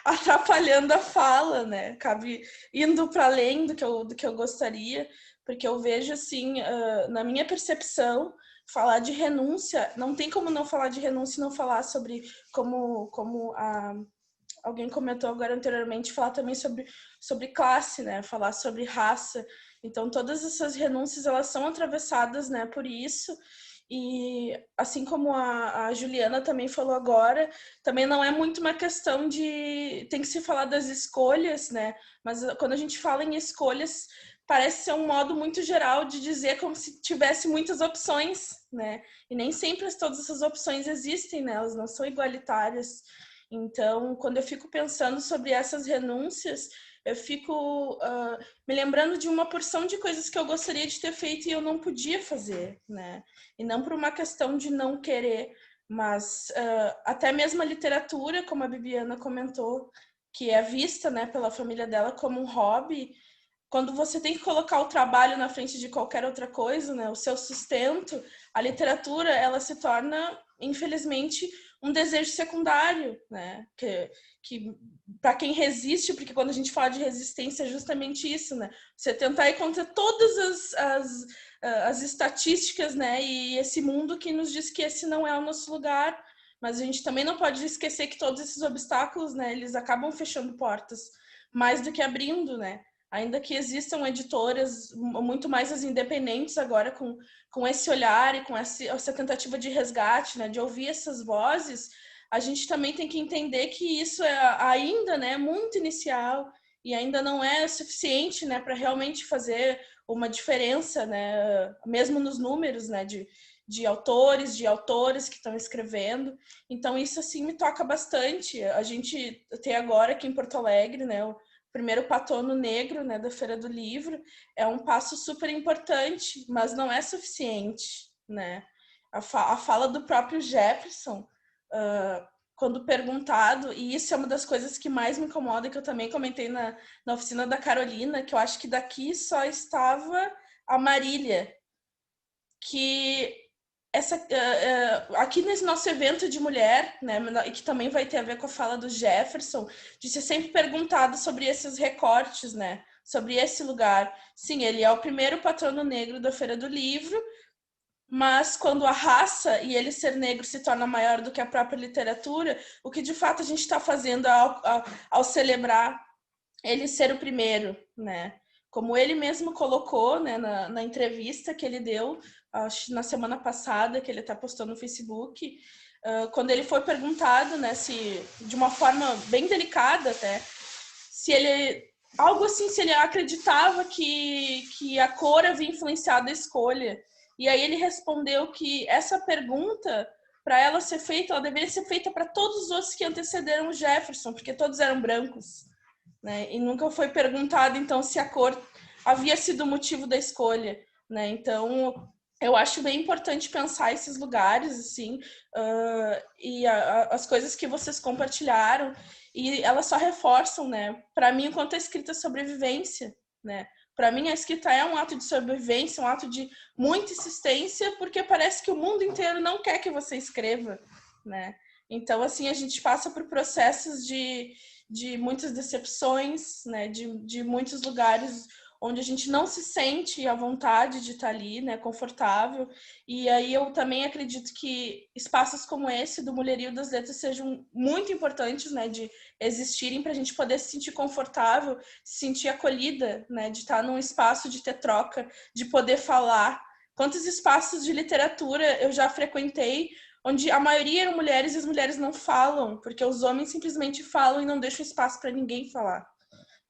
Speaker 10: atrapalhando a fala, né? Acabe indo para além do que eu gostaria, porque eu vejo, assim, na minha percepção, falar de renúncia, não tem como não falar de renúncia e não falar sobre como alguém comentou agora anteriormente, falar também sobre classe, né? Falar sobre raça. Então, todas essas renúncias, elas são atravessadas, né, por isso. E assim como a Juliana também falou agora, também não é muito uma questão de... Tem que se falar das escolhas, né? Mas quando a gente fala em escolhas, parece ser um modo muito geral de dizer como se tivesse muitas opções, né? E nem sempre todas essas opções existem, né? Elas não são igualitárias. Então, quando eu fico pensando sobre essas renúncias, eu fico me lembrando de uma porção de coisas que eu gostaria de ter feito e eu não podia fazer, né? E não por uma questão de não querer, mas até mesmo a literatura, como a Bibiana comentou, que é vista, né, pela família dela como um hobby, quando você tem que colocar o trabalho na frente de qualquer outra coisa, né, o seu sustento, a literatura, ela se torna, infelizmente, um desejo secundário, né, que para quem resiste, porque quando a gente fala de resistência é justamente isso, né, você tentar ir contra todas as estatísticas, né, e esse mundo que nos diz que esse não é o nosso lugar, mas a gente também não pode esquecer que todos esses obstáculos, né, eles acabam fechando portas, mais do que abrindo, né. ainda que existam editoras, muito mais as independentes agora com esse olhar e com essa tentativa de resgate, né, de ouvir essas vozes, a gente também tem que entender que isso é ainda, né, muito inicial e ainda não é suficiente, né, para realmente fazer uma diferença, né, mesmo nos números, né, de autores, de autoras que estão escrevendo. Então isso assim me toca bastante. A gente tem agora aqui em Porto Alegre, né, o primeiro patrono negro, né, da Feira do Livro. É um passo super importante, mas não é suficiente, né? A fala do próprio Jefferson, quando perguntado, e isso é uma das coisas que mais me incomoda, que eu também comentei na oficina da Carolina, que eu acho que daqui só estava a Marília, que aqui nesse nosso evento de mulher, né, e que também vai ter a ver com a fala do Jefferson, de ser sempre perguntado sobre esses recortes, né, sobre esse lugar. Sim, ele é o primeiro patrono negro da Feira do Livro, mas quando a raça e ele ser negro se torna maior do que a própria literatura, o que de fato a gente está fazendo ao celebrar ele ser o primeiro, né? Como ele mesmo colocou, né, na entrevista que ele deu, acho, na semana passada, que ele está postando no Facebook, quando ele foi perguntado, né, se, de uma forma bem delicada até, se ele, algo assim, se ele acreditava que a cor havia influenciado a escolha. E aí ele respondeu que essa pergunta, para ela ser feita, ela deveria ser feita para todos os outros que antecederam o Jefferson, porque todos eram brancos, né? E nunca foi perguntado, então, se a cor havia sido o motivo da escolha, né? Então, eu acho bem importante pensar esses lugares, assim, e as coisas que vocês compartilharam, e elas só reforçam, né? Para mim, enquanto a escrita é sobrevivência, né? Para mim, a escrita é um ato de sobrevivência, um ato de muita insistência, porque parece que o mundo inteiro não quer que você escreva, né? Então, assim, a gente passa por processos de muitas decepções, né? De muitos lugares onde a gente não se sente à vontade de estar ali, né, confortável. E aí eu também acredito que espaços como esse do Mulherio das Letras sejam muito importantes, né, de existirem para a gente poder se sentir confortável, se sentir acolhida, né, de estar num espaço de ter troca, de poder falar. Quantos espaços de literatura eu já frequentei onde a maioria eram mulheres e as mulheres não falam, porque os homens simplesmente falam e não deixam espaço para ninguém falar.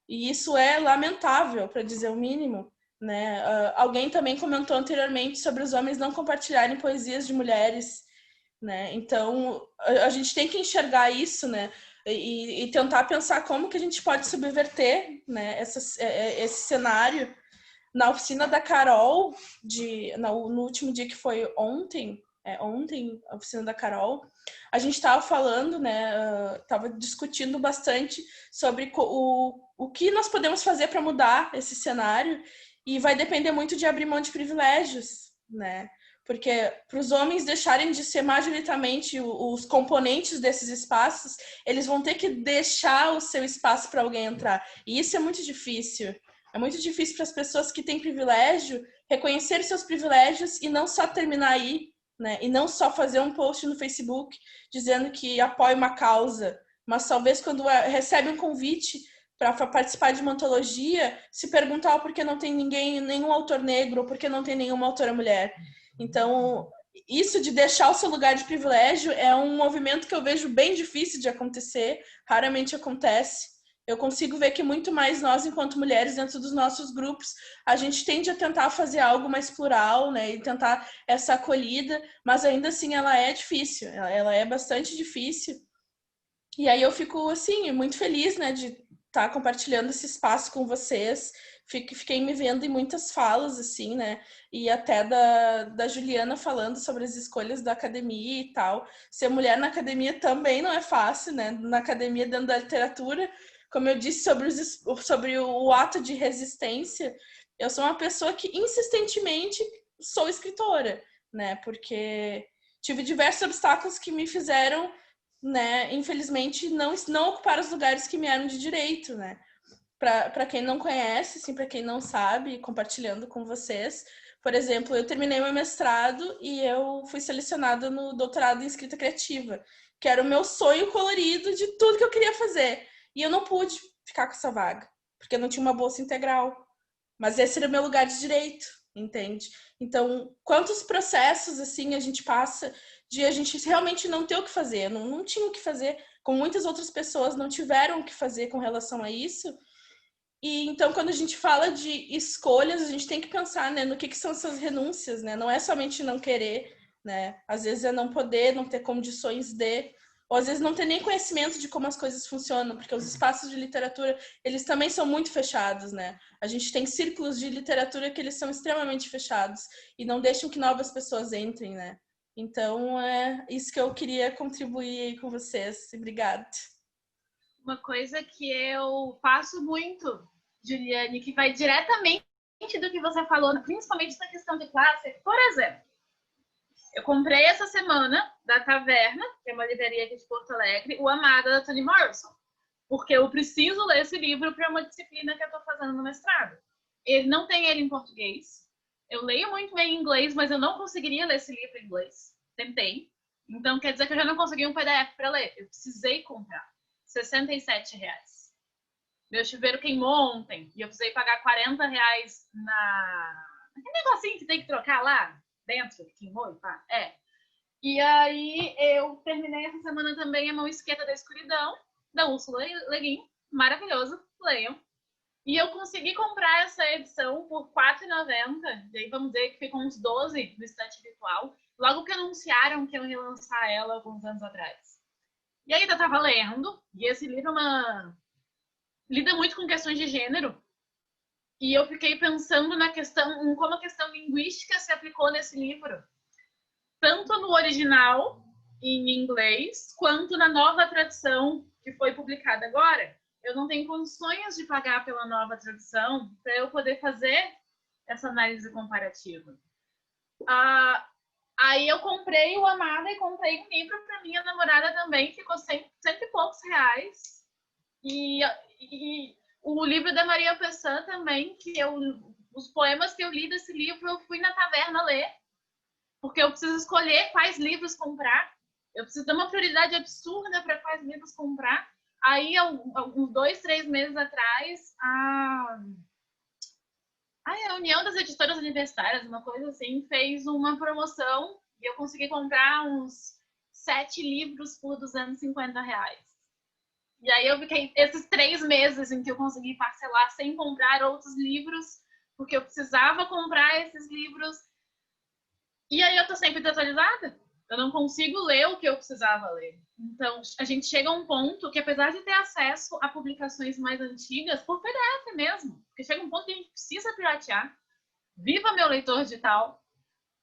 Speaker 10: E isso é lamentável, para dizer o mínimo, né? Alguém também comentou anteriormente sobre os homens não compartilharem poesias de mulheres, né? Então, a gente tem que enxergar isso, né? E tentar pensar como que a gente pode subverter, né, esse cenário. Na oficina da Carol, no último dia que foi ontem, a oficina da Carol, a gente estava falando, né, estava discutindo bastante sobre o que nós podemos fazer para mudar esse cenário, e vai depender muito de abrir mão de privilégios, né? Porque para os homens deixarem de ser majoritariamente os componentes desses espaços, eles vão ter que deixar o seu espaço para alguém entrar. E isso é muito difícil. É muito difícil para as pessoas que têm privilégio reconhecer seus privilégios e não só terminar aí, né? E não só fazer um post no Facebook dizendo que apoia uma causa, mas talvez quando recebe um convite para participar de uma antologia, se perguntar por que não tem nenhum autor negro, ou por que não tem nenhuma autora mulher. Então, isso de deixar o seu lugar de privilégio é um movimento que eu vejo bem difícil de acontecer, raramente acontece. Eu consigo ver que muito mais nós, enquanto mulheres, dentro dos nossos grupos, a gente tende a tentar fazer algo mais plural, né, e tentar essa acolhida, mas ainda assim ela é difícil, ela é bastante difícil. E aí eu fico, assim, muito feliz, né, de estar compartilhando esse espaço com vocês. Fiquei me vendo em muitas falas, assim, né, e até da Juliana falando sobre as escolhas da academia e tal. Ser mulher na academia também não é fácil, né, na academia, dentro da literatura. Como eu disse sobre o ato de resistência, eu sou uma pessoa que insistentemente sou escritora, né? Porque tive diversos obstáculos que me fizeram, né, infelizmente, não ocupar os lugares que me eram de direito, né? Para quem não conhece, assim, para quem não sabe, compartilhando com vocês, por exemplo, eu terminei meu mestrado e eu fui selecionada no doutorado em escrita criativa, que era o meu sonho colorido de tudo que eu queria fazer. E eu não pude ficar com essa vaga, porque eu não tinha uma bolsa integral. Mas esse era o meu lugar de direito, entende? Então, quantos processos, assim, a gente passa de a gente realmente não ter o que fazer, não tinha o que fazer, como muitas outras pessoas não tiveram o que fazer com relação a isso. E então, quando a gente fala de escolhas, a gente tem que pensar, né, no que são essas renúncias, né? Não é somente não querer, né? Às vezes é não poder, não ter condições de, ou às vezes não ter nem conhecimento de como as coisas funcionam, porque os espaços de literatura, eles também são muito fechados, né? A gente tem círculos de literatura que eles são extremamente fechados e não deixam que novas pessoas entrem, né? Então, é isso que eu queria contribuir aí com vocês. Obrigada.
Speaker 7: Uma coisa que eu faço muito, Juliane, que vai diretamente do que você falou, principalmente na questão de classe. Por exemplo, eu comprei essa semana da Taverna, que é uma livraria aqui de Porto Alegre, o Amada, da Toni Morrison, porque eu preciso ler esse livro para uma disciplina que eu estou fazendo no mestrado. Ele não tem ele em português. Eu leio muito bem em inglês, mas eu não conseguiria ler esse livro em inglês. Tentei. Então, quer dizer que eu já não consegui um PDF para ler. Eu precisei comprar. R$67. Meu chuveiro queimou ontem e eu precisei pagar R$40 naquele negocinho que tem que trocar lá dentro, que queimou e pá. E aí eu terminei essa semana também A Mão Esquerda da Escuridão, da Úrsula Le Guin. Maravilhoso, leiam. E eu consegui comprar essa edição por R$4,90. E aí vamos dizer que ficam uns 12 no estante virtual. Logo que anunciaram que iam relançar ela alguns anos atrás. E ainda estava lendo, e esse livro lida muito com questões de gênero. E eu fiquei pensando na questão, em como a questão linguística se aplicou nesse livro. Tanto no original, em inglês, quanto na nova tradução que foi publicada agora. Eu não tenho condições de pagar pela nova tradução para eu poder fazer essa análise comparativa. Aí eu comprei o Amada e comprei um livro para minha namorada também, ficou cento e poucos reais. E o livro da Maria Pessan também, os poemas que eu li desse livro, eu fui na taverna ler, porque eu preciso escolher quais livros comprar. Eu preciso dar uma prioridade absurda para quais livros comprar. Aí, uns 2, 3 meses atrás, a União das Editoras Universitárias, uma coisa assim, fez uma promoção e eu consegui comprar uns 7 livros por R$250. E aí eu fiquei esses 3 meses em que eu consegui parcelar sem comprar outros livros, porque eu precisava comprar esses livros. E aí eu tô sempre desatualizada. Eu não consigo ler o que eu precisava ler. Então, a gente chega a um ponto que, apesar de ter acesso a publicações mais antigas, por PDF mesmo, porque chega um ponto que a gente precisa piratear. Viva meu leitor digital!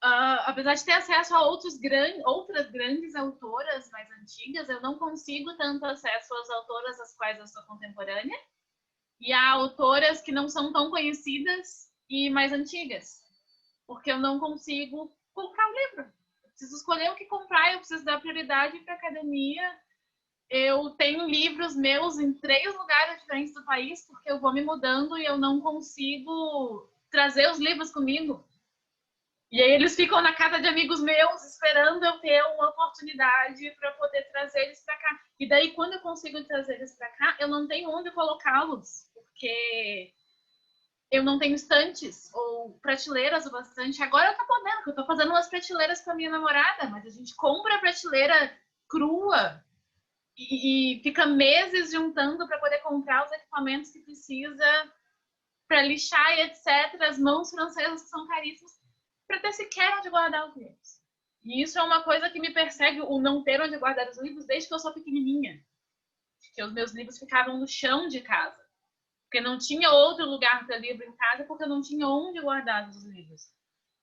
Speaker 7: Apesar de ter acesso a outras grandes autoras mais antigas, eu não consigo tanto acesso às autoras às quais eu sou contemporânea e a autoras que não são tão conhecidas e mais antigas, porque eu não consigo comprar um livro. Eu preciso escolher o que comprar, eu preciso dar prioridade para a academia. Eu tenho livros meus em 3 lugares diferentes do país, porque eu vou me mudando e eu não consigo trazer os livros comigo. E aí eles ficam na casa de amigos meus, esperando eu ter uma oportunidade para poder trazer eles para cá. E daí, quando eu consigo trazer eles para cá, eu não tenho onde colocá-los, porque eu não tenho estantes ou prateleiras o bastante. Agora eu tô podendo, porque eu tô fazendo umas prateleiras com a minha namorada, mas a gente compra a prateleira crua e fica meses juntando para poder comprar os equipamentos que precisa para lixar e etc. As mãos francesas que são caríssimas, para ter sequer onde guardar os livros. E isso é uma coisa que me persegue, o não ter onde guardar os livros desde que eu sou pequenininha. Que os meus livros ficavam no chão de casa. Porque não tinha outro lugar para livro em casa, porque eu não tinha onde guardar os livros.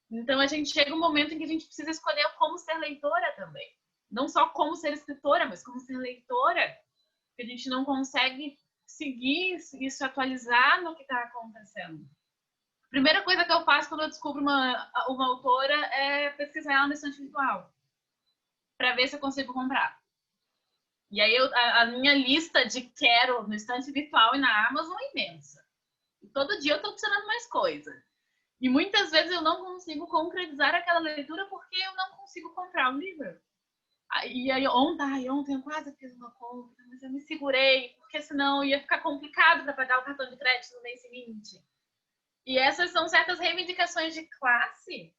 Speaker 7: Então a gente chega um momento em que a gente precisa escolher como ser leitora também. Não só como ser escritora, mas como ser leitora. Porque a gente não consegue seguir e se atualizar no que está acontecendo. A primeira coisa que eu faço quando eu descubro uma autora é pesquisar ela no estante virtual, para ver se eu consigo comprar. E aí a minha lista de quero no estante virtual e na Amazon é imensa. E todo dia eu estou adicionando mais coisa. E muitas vezes eu não consigo concretizar aquela leitura porque eu não consigo comprar o livro. E aí ontem eu quase fiz uma compra, mas eu me segurei, porque senão ia ficar complicado para pagar o cartão de crédito no mês seguinte. E essas são certas reivindicações de classe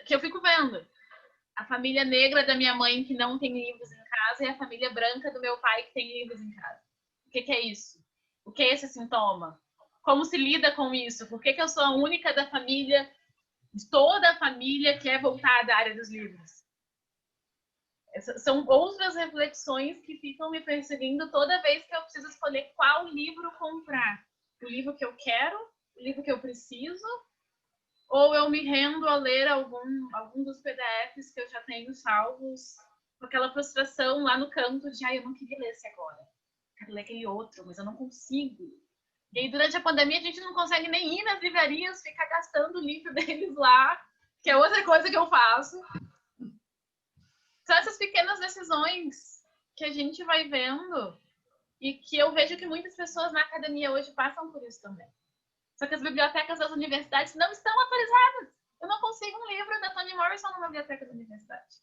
Speaker 7: que eu fico vendo. A família negra da minha mãe que não tem livros em casa e a família branca do meu pai que tem livros em casa. O que é isso? O que é esse sintoma? Como se lida com isso? Por que eu sou a única da família, de toda a família, que é voltada à área dos livros? Essas são outras reflexões que ficam me perseguindo toda vez que eu preciso escolher qual livro comprar. O livro que eu quero, o livro que eu preciso, ou eu me rendo a ler algum dos PDFs que eu já tenho salvos, com aquela frustração lá no canto de eu não queria ler esse agora, quero ler aquele outro, mas eu não consigo. E aí, durante a pandemia, a gente não consegue nem ir nas livrarias, ficar gastando o livro deles lá, que é outra coisa que eu faço. São essas pequenas decisões que a gente vai vendo e que eu vejo que muitas pessoas na academia hoje passam por isso também. Só que as bibliotecas das universidades não estão atualizadas. Eu não consigo um livro da Toni Morrison numa biblioteca da universidade.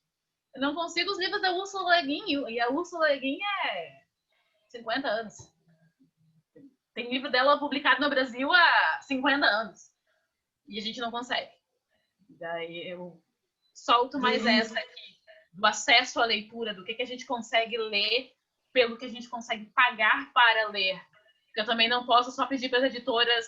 Speaker 7: Eu não consigo os livros da Ursula Le Guin, e a Ursula Le Guin é 50 anos. Tem livro dela publicado no Brasil há 50 anos. E a gente não consegue. Daí eu solto mais essa aqui, do acesso à leitura, do que a gente consegue ler, pelo que a gente consegue pagar para ler. Porque eu também não posso só pedir para as editoras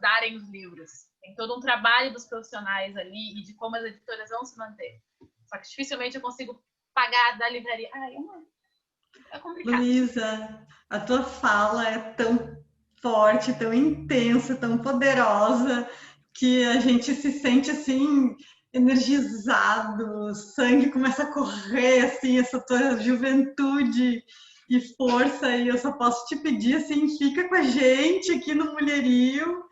Speaker 7: darem os livros. Tem todo um trabalho dos profissionais ali e de como as editoras vão se manter. Só que dificilmente eu consigo pagar da livraria. É complicado.
Speaker 2: Luísa, a tua fala é tão forte, tão intensa, tão poderosa, que a gente se sente assim energizado, o sangue começa a correr, assim, essa tua juventude e força, e eu só posso te pedir, assim, fica com a gente aqui no Mulherio.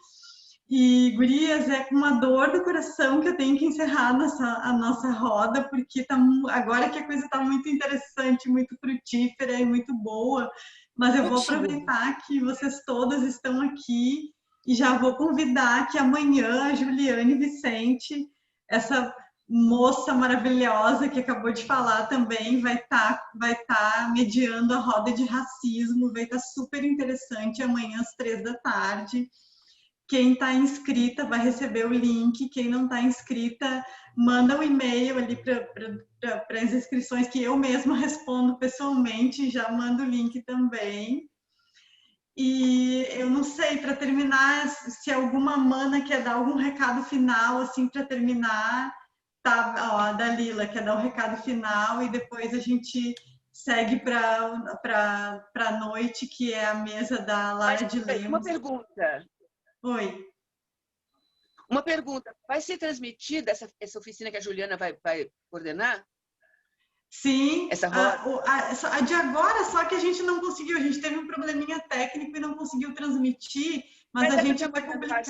Speaker 2: E, gurias, é com uma dor do coração que eu tenho que encerrar a nossa roda, porque agora que a coisa está muito interessante, muito frutífera e muito boa, mas eu vou aproveitar que vocês todas estão aqui e já vou convidar que amanhã a Juliane Vicente, essa moça maravilhosa que acabou de falar também, vai estar mediando a roda de racismo, vai estar super interessante amanhã às 15h. Quem está inscrita vai receber o link, quem não está inscrita, manda um e-mail ali para as inscrições, que eu mesma respondo pessoalmente, já mando o link também. E eu não sei, para terminar, se alguma mana quer dar algum recado final, assim, para terminar, tá? Ó, a Dalila quer dar um recado final e depois a gente segue para a noite, que é a mesa da Lara de Lemos.
Speaker 5: Uma pergunta.
Speaker 2: Oi.
Speaker 5: Uma pergunta. Vai ser transmitida essa oficina que a Juliana vai coordenar?
Speaker 2: Sim,
Speaker 5: essa roda?
Speaker 2: A de agora, só que a gente não conseguiu, a gente teve um probleminha técnico e não conseguiu transmitir, mas a gente vai publicar.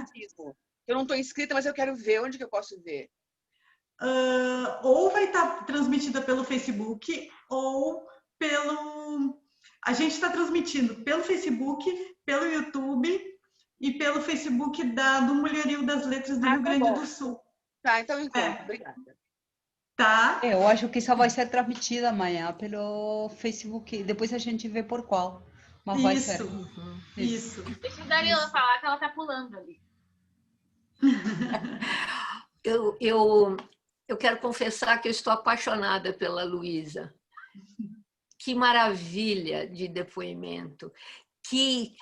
Speaker 5: Eu não estou inscrita, mas eu quero ver. Onde que eu posso ver?
Speaker 2: Ou vai estar transmitida pelo Facebook, ou pelo... A gente está transmitindo pelo Facebook, pelo YouTube e pelo Facebook do Mulherio das Letras do Rio Grande do Sul.
Speaker 5: Tá, então encontro. Obrigada.
Speaker 2: Tá.
Speaker 1: Eu acho que só vai ser transmitida amanhã pelo Facebook. Depois a gente vê por qual. Mas vai ser.
Speaker 2: Isso.
Speaker 7: Deixa a Darila falar que ela tá pulando ali.
Speaker 3: Eu quero confessar que eu estou apaixonada pela Luísa. Que maravilha de depoimento. Que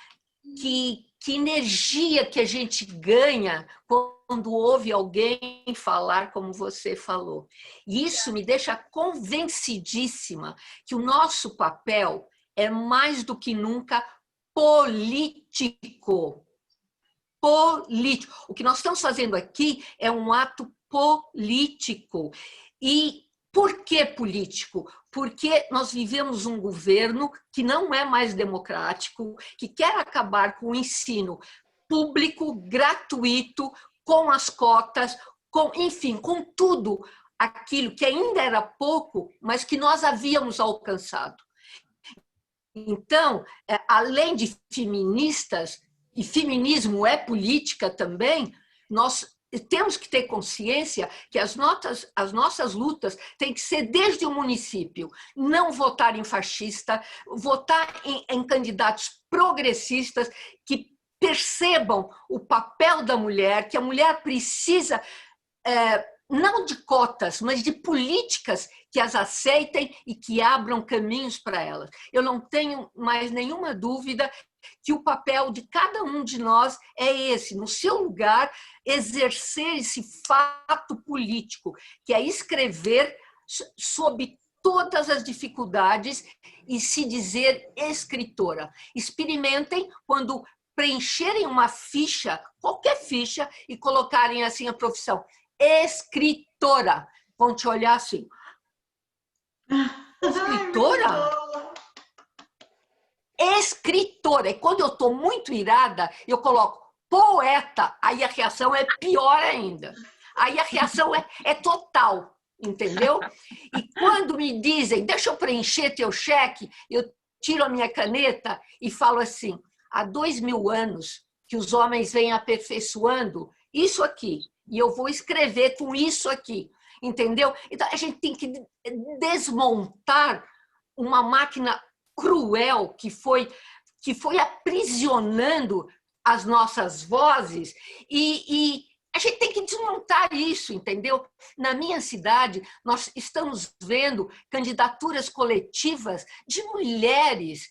Speaker 3: energia que a gente ganha quando ouve alguém falar como você falou. E isso me deixa convencidíssima que o nosso papel é mais do que nunca político. Político. O que nós estamos fazendo aqui é um ato político. E por que político? Porque nós vivemos um governo que não é mais democrático, que quer acabar com o ensino público, gratuito, com as cotas, enfim, com tudo aquilo que ainda era pouco, mas que nós havíamos alcançado. Então, além de feministas, e feminismo é política também, nós temos que ter consciência que as nossas lutas têm que ser desde o município. Não votar em fascista, votar em candidatos progressistas que percebam o papel da mulher, que a mulher precisa, não de cotas, mas de políticas que as aceitem e que abram caminhos para elas. Eu não tenho mais nenhuma dúvida que o papel de cada um de nós é esse, no seu lugar, exercer esse fato político, que é escrever sob todas as dificuldades e se dizer escritora. Experimentem quando preencherem uma ficha, qualquer ficha, e colocarem assim a profissão, escritora. Vão te olhar assim. Escritora? Escritora. E quando eu estou muito irada, eu coloco poeta. Aí a reação é pior ainda. Aí a reação é total, entendeu? E quando me dizem, deixa eu preencher teu cheque, eu tiro a minha caneta e falo assim, há 2000 anos que os homens vêm aperfeiçoando isso aqui, e eu vou escrever com isso aqui, entendeu? Então, a gente tem que desmontar uma máquina cruel que foi aprisionando as nossas vozes e a gente tem que desmontar isso, entendeu? Na minha cidade, nós estamos vendo candidaturas coletivas de mulheres,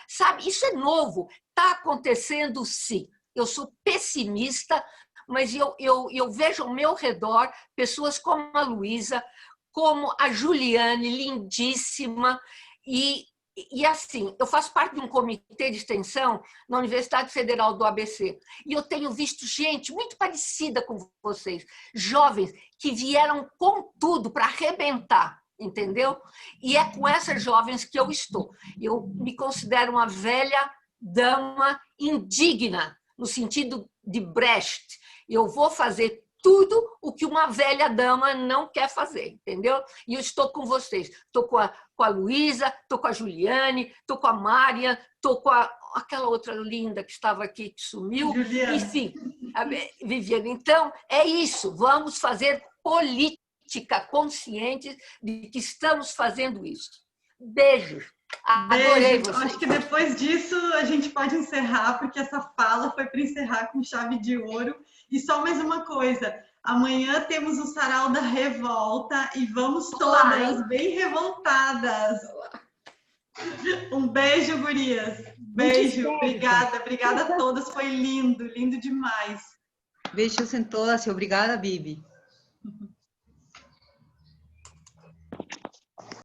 Speaker 3: sabe? Isso é novo, está acontecendo sim. Eu sou pessimista, mas eu vejo ao meu redor pessoas como a Luísa, como a Juliane, lindíssima, e assim, eu faço parte de um comitê de extensão na Universidade Federal do ABC, e eu tenho visto gente muito parecida com vocês, jovens que vieram com tudo para arrebentar, entendeu? E é com essas jovens que eu estou. Eu me considero uma velha dama indigna, no sentido de Brecht. Eu vou fazer tudo o que uma velha dama não quer fazer, entendeu? E eu estou com vocês. Estou com a Luísa, estou com a Juliane, estou com a Mária, estou com aquela outra linda que estava aqui, que sumiu. Juliana. Enfim, a Viviane. Então, é isso. Vamos fazer política consciente de que estamos fazendo isso. Beijos. Adorei vocês.
Speaker 2: Acho que depois disso a gente pode encerrar, porque essa fala foi para encerrar com chave de ouro. E só mais uma coisa, amanhã temos o Sarau da Revolta e vamos todas bem revoltadas. Um beijo, gurias. Beijo, obrigada a todas, foi lindo, lindo demais.
Speaker 1: Beijos em todas e obrigada, Bibi.